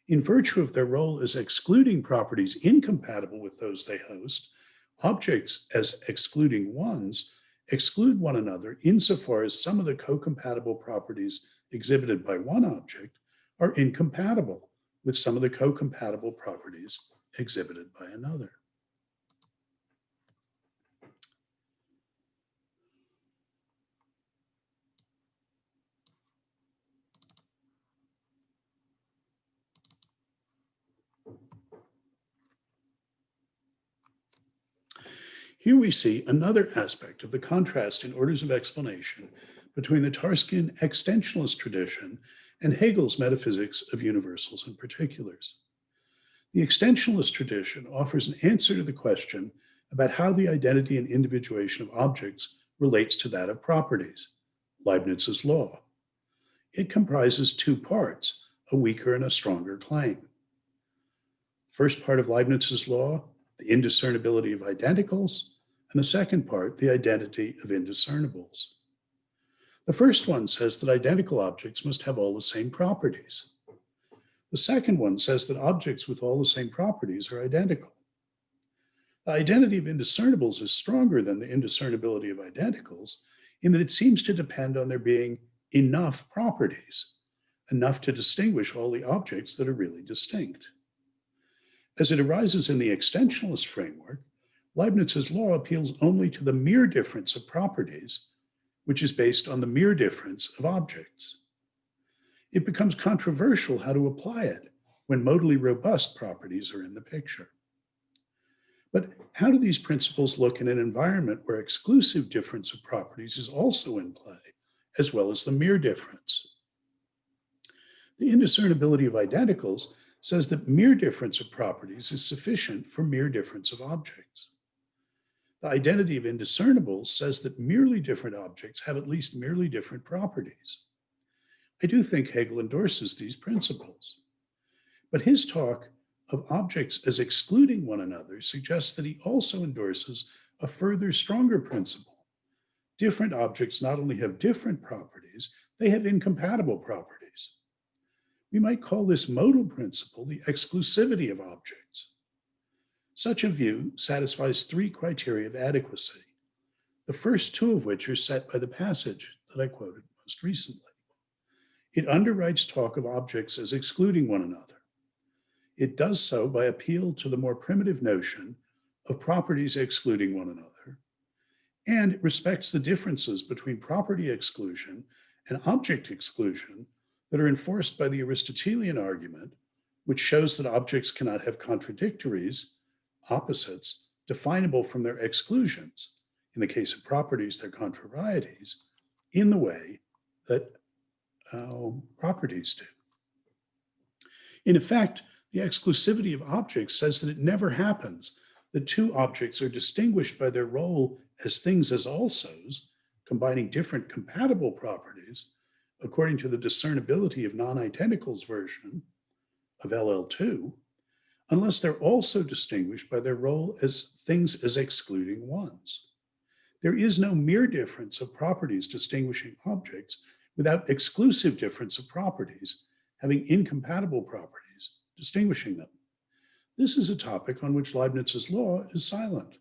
In virtue of their role as excluding properties incompatible with those they host, objects as excluding ones exclude one another insofar as some of the co-compatible properties exhibited by one object are incompatible with some of the co-compatible properties exhibited by another. Here we see another aspect of the contrast in orders of explanation between the Tarskian extensionalist tradition and Hegel's metaphysics of universals and particulars. The extensionalist tradition offers an answer to the question about how the identity and individuation of objects relates to that of properties, Leibniz's law. It comprises two parts, a weaker and a stronger claim. First part of Leibniz's law, the indiscernibility of identicals, and the second part, the identity of indiscernibles. The first one says that identical objects must have all the same properties. The second one says that objects with all the same properties are identical. The identity of indiscernibles is stronger than the indiscernibility of identicals in that it seems to depend on there being enough properties, enough to distinguish all the objects that are really distinct. As it arises in the extensionalist framework, Leibniz's law appeals only to the mere difference of properties, which is based on the mere difference of objects. It becomes controversial how to apply it when modally robust properties are in the picture. But how do these principles look in an environment where exclusive difference of properties is also in play, as well as the mere difference? The indiscernibility of identicals says that mere difference of properties is sufficient for mere difference of objects. The identity of indiscernibles says that merely different objects have at least merely different properties. I do think Hegel endorses these principles, but his talk of objects as excluding one another suggests that he also endorses a further stronger principle. Different objects not only have different properties, they have incompatible properties. We might call this modal principle the exclusivity of objects. Such a view satisfies three criteria of adequacy, the first two of which are set by the passage that I quoted most recently. It underwrites talk of objects as excluding one another. It does so by appeal to the more primitive notion of properties excluding one another, and it respects the differences between property exclusion and object exclusion that are enforced by the Aristotelian argument, which shows that objects cannot have contradictories, opposites, definable from their exclusions, in the case of properties, they're contrarieties, in the way that properties do. In effect, the exclusivity of objects says that it never happens that two objects are distinguished by their role as things as alsos, combining different compatible properties, according to the discernibility of non-identicals version of LL2, unless they're also distinguished by their role as things as excluding ones. There is no mere difference of properties distinguishing objects without exclusive difference of properties having incompatible properties distinguishing them. This is a topic on which Leibniz's law is silent.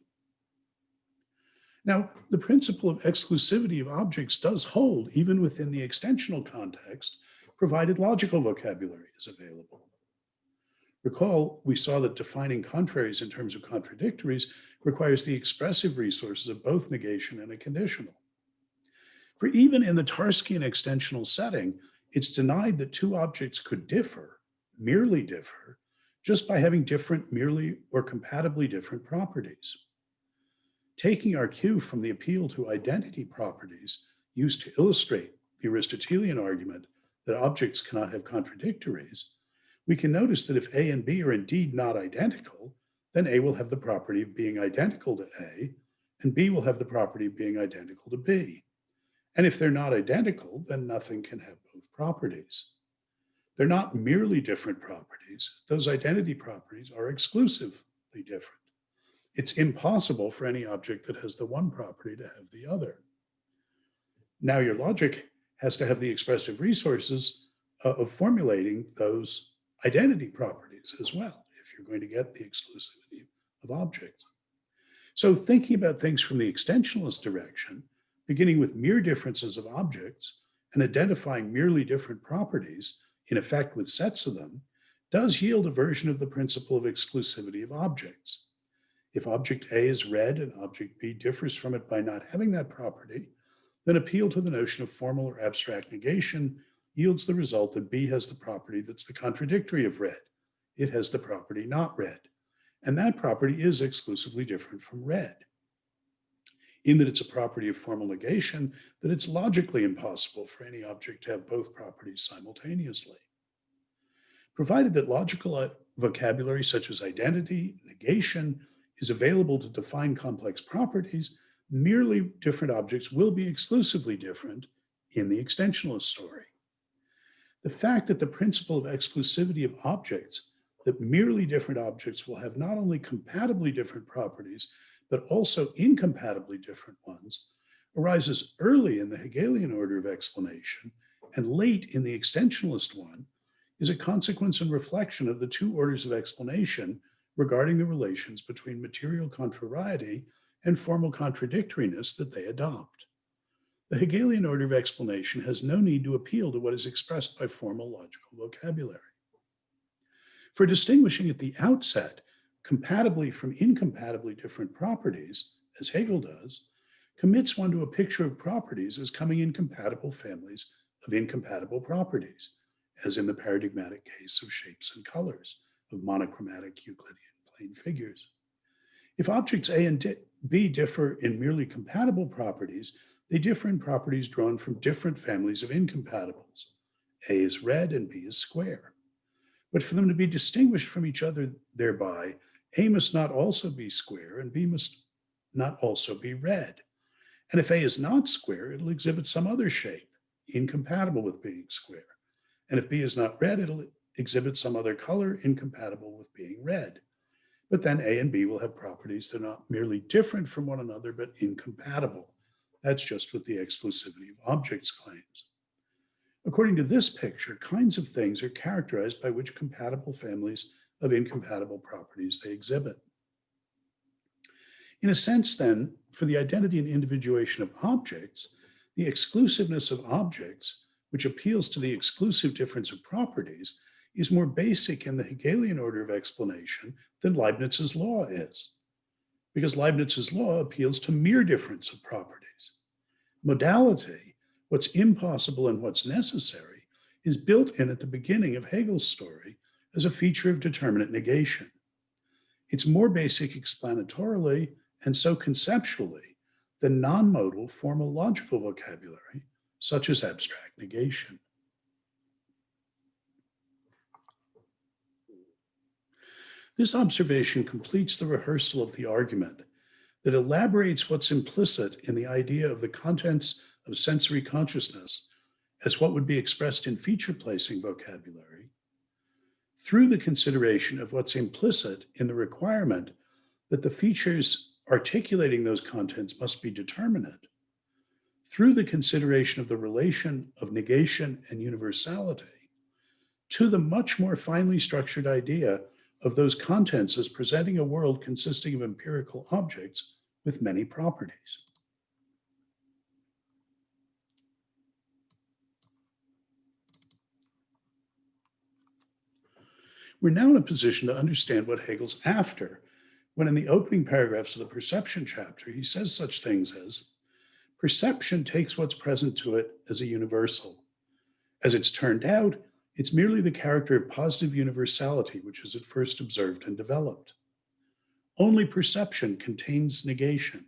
Now, the principle of exclusivity of objects does hold even within the extensional context, provided logical vocabulary is available. Recall, we saw that defining contraries in terms of contradictories requires the expressive resources of both negation and a conditional. For even in the Tarskian extensional setting, it's denied that two objects could differ, merely differ, just by having different, merely or compatibly different properties. Taking our cue from the appeal to identity properties used to illustrate the Aristotelian argument that objects cannot have contradictories, we can notice that if A and B are indeed not identical, then A will have the property of being identical to A, and B will have the property of being identical to B. And if they're not identical, then nothing can have both properties. They're not merely different properties. Those identity properties are exclusively different. It's impossible for any object that has the one property to have the other. Now your logic has to have the expressive resources of formulating those identity properties as well, if you're going to get the exclusivity of objects. So thinking about things from the extensionalist direction, beginning with mere differences of objects and identifying merely different properties, in effect with sets of them, does yield a version of the principle of exclusivity of objects. If object A is red and object B differs from it by not having that property, then appeal to the notion of formal or abstract negation yields the result that B has the property that's the contradictory of red. It has the property not red. And that property is exclusively different from red, in that it's a property of formal negation, that it's logically impossible for any object to have both properties simultaneously. Provided that logical vocabulary such as identity, negation, is available to define complex properties, merely different objects will be exclusively different in the extensionalist story. The fact that the principle of exclusivity of objects, that merely different objects will have not only compatibly different properties, but also incompatibly different ones, arises early in the Hegelian order of explanation and late in the extensionalist one, is a consequence and reflection of the two orders of explanation regarding the relations between material contrariety and formal contradictoriness that they adopt. The Hegelian order of explanation has no need to appeal to what is expressed by formal logical vocabulary. For distinguishing at the outset compatibly from incompatibly different properties, as Hegel does, commits one to a picture of properties as coming in compatible families of incompatible properties, as in the paradigmatic case of shapes and colors, of monochromatic Euclidean plane figures. If objects A and B differ in merely compatible properties, they differ in properties drawn from different families of incompatibles. A is red and B is square. But for them to be distinguished from each other thereby, A must not also be square and B must not also be red. And if A is not square, it'll exhibit some other shape incompatible with being square. And if B is not red, it'll exhibit some other color incompatible with being red. But then A and B will have properties that are not merely different from one another, but incompatible. That's just what the exclusivity of objects claims. According to this picture, kinds of things are characterized by which compatible families of incompatible properties they exhibit. In a sense, then, for the identity and individuation of objects, the exclusiveness of objects, which appeals to the exclusive difference of properties, is more basic in the Hegelian order of explanation than Leibniz's law is, because Leibniz's law appeals to mere difference of properties. Modality, what's impossible and what's necessary, is built in at the beginning of Hegel's story as a feature of determinate negation. It's more basic explanatorily and so conceptually the non-modal formal logical vocabulary, such as abstract negation. This observation completes the rehearsal of the argument that elaborates what's implicit in the idea of the contents of sensory consciousness as what would be expressed in feature-placing vocabulary, through the consideration of what's implicit in the requirement that the features articulating those contents must be determinate, through the consideration of the relation of negation and universality, to the much more finely structured idea of those contents as presenting a world consisting of empirical objects with many properties. We're now in a position to understand what Hegel's after, when in the opening paragraphs of the perception chapter, he says such things as, perception takes what's present to it as a universal. As it's turned out, it's merely the character of positive universality which is at first observed and developed. Only perception contains negation.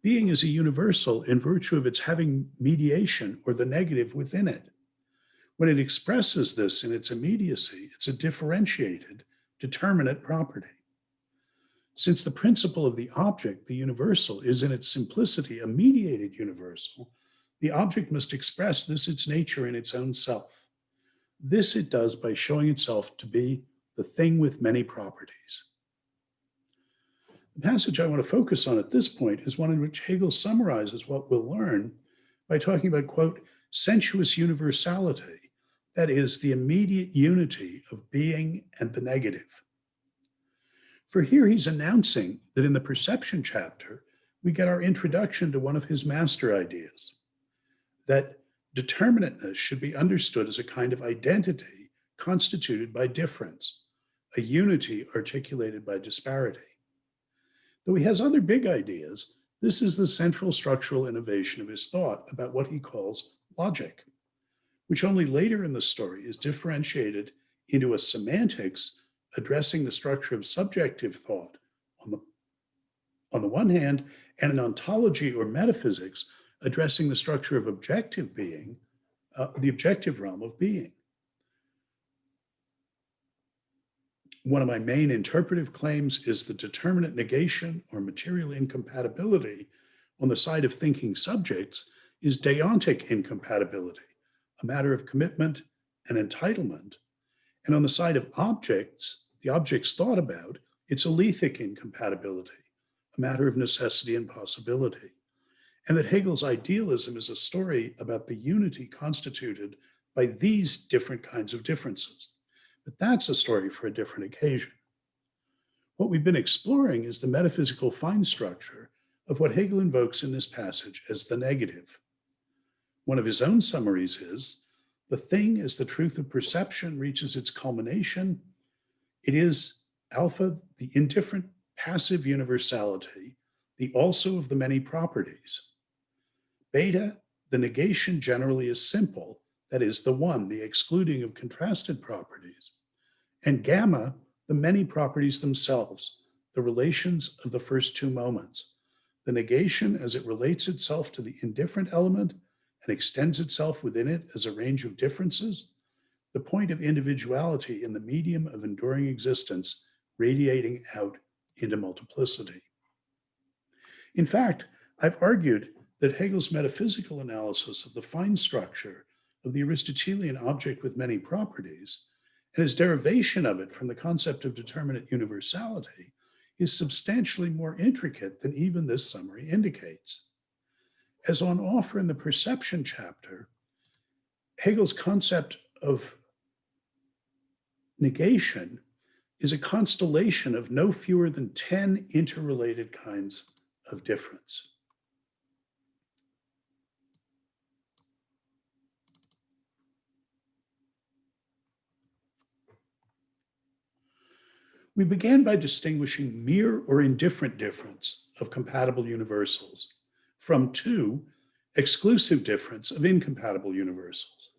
Being is a universal in virtue of its having mediation or the negative within it. When it expresses this in its immediacy, it's a differentiated, determinate property. Since the principle of the object, the universal, is in its simplicity a mediated universal, the object must express this its nature in its own self. This it does by showing itself to be the thing with many properties. The passage I want to focus on at this point is one in which Hegel summarizes what we'll learn by talking about, quote, sensuous universality, that is, the immediate unity of being and the negative. For here he's announcing that in the perception chapter, we get our introduction to one of his master ideas, that determinateness should be understood as a kind of identity constituted by difference, a unity articulated by disparity. Though he has other big ideas, this is the central structural innovation of his thought about what he calls logic, which only later in the story is differentiated into a semantics addressing the structure of subjective thought on the one hand, and an ontology or metaphysics addressing the structure of objective being, the objective realm of being. One of my main interpretive claims is the determinate negation or material incompatibility on the side of thinking subjects is deontic incompatibility, a matter of commitment and entitlement. And on the side of objects, the objects thought about, it's alethic incompatibility, a matter of necessity and possibility. And that Hegel's idealism is a story about the unity constituted by these different kinds of differences. But that's a story for a different occasion. What we've been exploring is the metaphysical fine structure of what Hegel invokes in this passage as the negative. One of his own summaries is, the thing as the truth of perception reaches its culmination, it is alpha, the indifferent passive universality, the also of the many properties. Beta, the negation generally is simple, that is the one, the excluding of contrasted properties. And gamma, the many properties themselves, the relations of the first two moments. The negation as it relates itself to the indifferent element and extends itself within it as a range of differences, the point of individuality in the medium of enduring existence radiating out into multiplicity. In fact, I've argued that Hegel's metaphysical analysis of the fine structure of the Aristotelian object with many properties and his derivation of it from the concept of determinate universality is substantially more intricate than even this summary indicates. As on offer in the perception chapter, Hegel's concept of negation is a constellation of no fewer than 10 interrelated kinds of difference. We began by distinguishing mere or indifferent difference of compatible universals from two, exclusive difference of incompatible universals.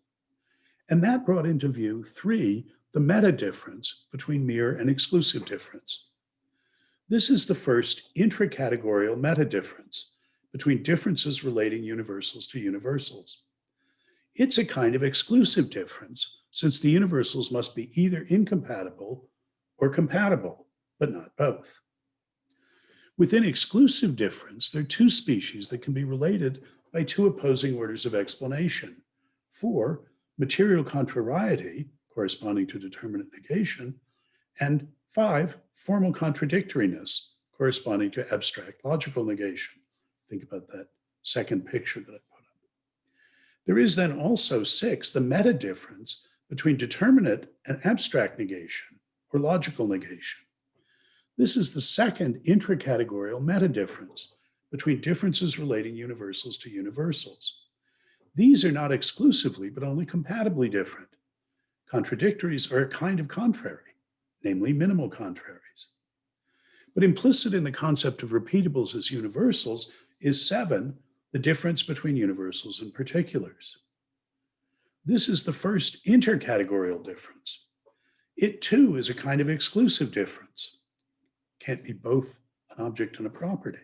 And that brought into view three, the meta difference between mere and exclusive difference. This is the first intracategorial meta difference, between differences relating universals to universals. It's a kind of exclusive difference, since the universals must be either incompatible or compatible, but not both. Within exclusive difference, there are two species that can be related by two opposing orders of explanation. 4, material contrariety, corresponding to determinate negation, and 5, formal contradictoriness, corresponding to abstract logical negation. Think about that second picture that I put up. There is then also 6, the meta difference between determinate and abstract negation, or logical negation. This is the second intracategorial meta difference between differences relating universals to universals. These are not exclusively, but only compatibly different. Contradictories are a kind of contrary, namely minimal contraries. But implicit in the concept of repeatables as universals is 7, the difference between universals and particulars. This is the first intercategorial difference. It too is a kind of exclusive difference. Can't be both an object and a property.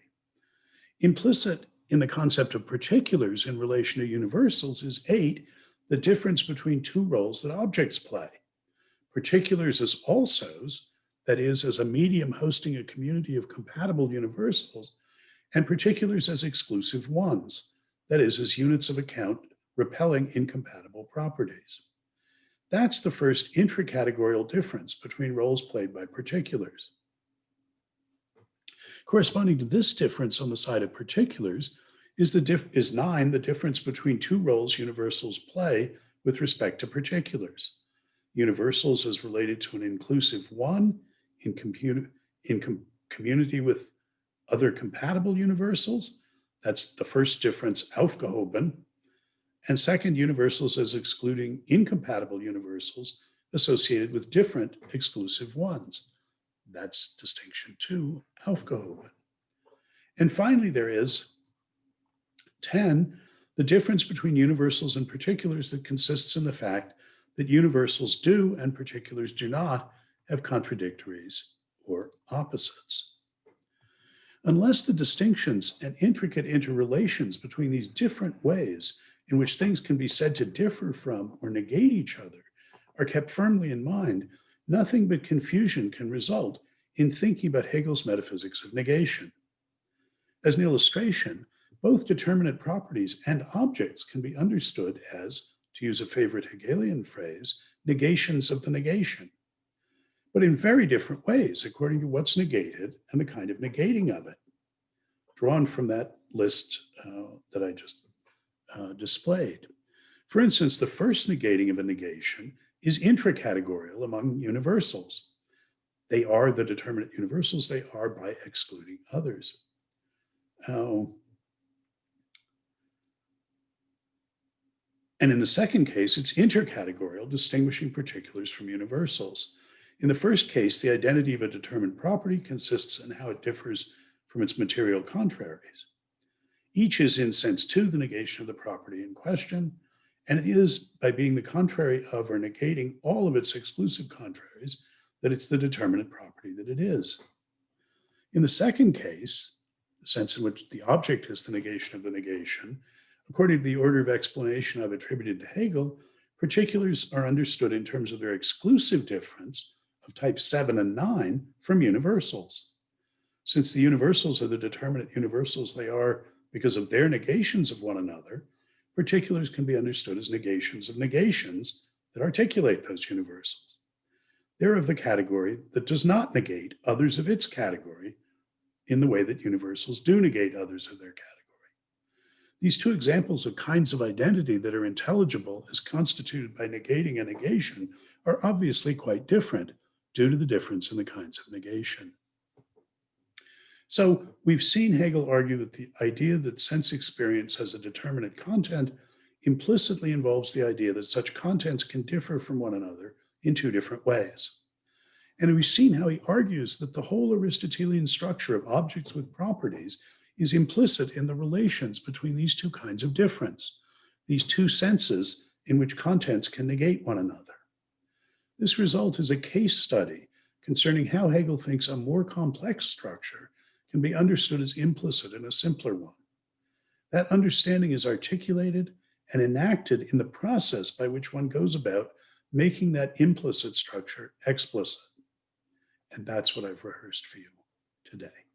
Implicit in the concept of particulars in relation to universals is 8, the difference between two roles that objects play. Particulars as alsos, that is, as a medium hosting a community of compatible universals, and particulars as exclusive ones, that is, as units of account repelling incompatible properties. That's the first intracategorial difference between roles played by particulars. Corresponding to this difference on the side of particulars is 9, the difference between two roles universals play with respect to particulars. Universals as related to an inclusive one in community with other compatible universals. That's the first difference, aufgehoben. And second, universals as excluding incompatible universals associated with different exclusive ones. That's distinction 2, aufgehoben. And finally, there is 10, the difference between universals and particulars that consists in the fact that universals do and particulars do not have contradictories or opposites. Unless the distinctions and intricate interrelations between these different ways in which things can be said to differ from or negate each other are kept firmly in mind, nothing but confusion can result in thinking about Hegel's metaphysics of negation. As an illustration, both determinate properties and objects can be understood as, to use a favorite Hegelian phrase, negations of the negation, but in very different ways according to what's negated and the kind of negating of it, drawn from that list that I just displayed. For instance, the first negating of a negation is intracategorial among universals. They are the determinate universals, they are by excluding others. And in the second case, it's intercategorial, distinguishing particulars from universals. In the first case, the identity of a determined property consists in how it differs from its material contraries. Each is in sense 2 the negation of the property in question, and it is by being the contrary of or negating all of its exclusive contraries that it's the determinate property that it is. In the second case, the sense in which the object is the negation of the negation, according to the order of explanation I've attributed to Hegel, particulars are understood in terms of their exclusive difference of type 7 and 9 from universals. Since the universals are the determinate universals they are because of their negations of one another, particulars can be understood as negations of negations that articulate those universals. They're of the category that does not negate others of its category in the way that universals do negate others of their category. These two examples of kinds of identity that are intelligible as constituted by negating a negation are obviously quite different due to the difference in the kinds of negation. So we've seen Hegel argue that the idea that sense experience has a determinate content implicitly involves the idea that such contents can differ from one another in two different ways. And we've seen how he argues that the whole Aristotelian structure of objects with properties is implicit in the relations between these two kinds of difference, these two senses in which contents can negate one another. This result is a case study concerning how Hegel thinks a more complex structure can be understood as implicit in a simpler one. that understanding is articulated and enacted in the process by which one goes about making that implicit structure explicit. And that's what I've rehearsed for you today.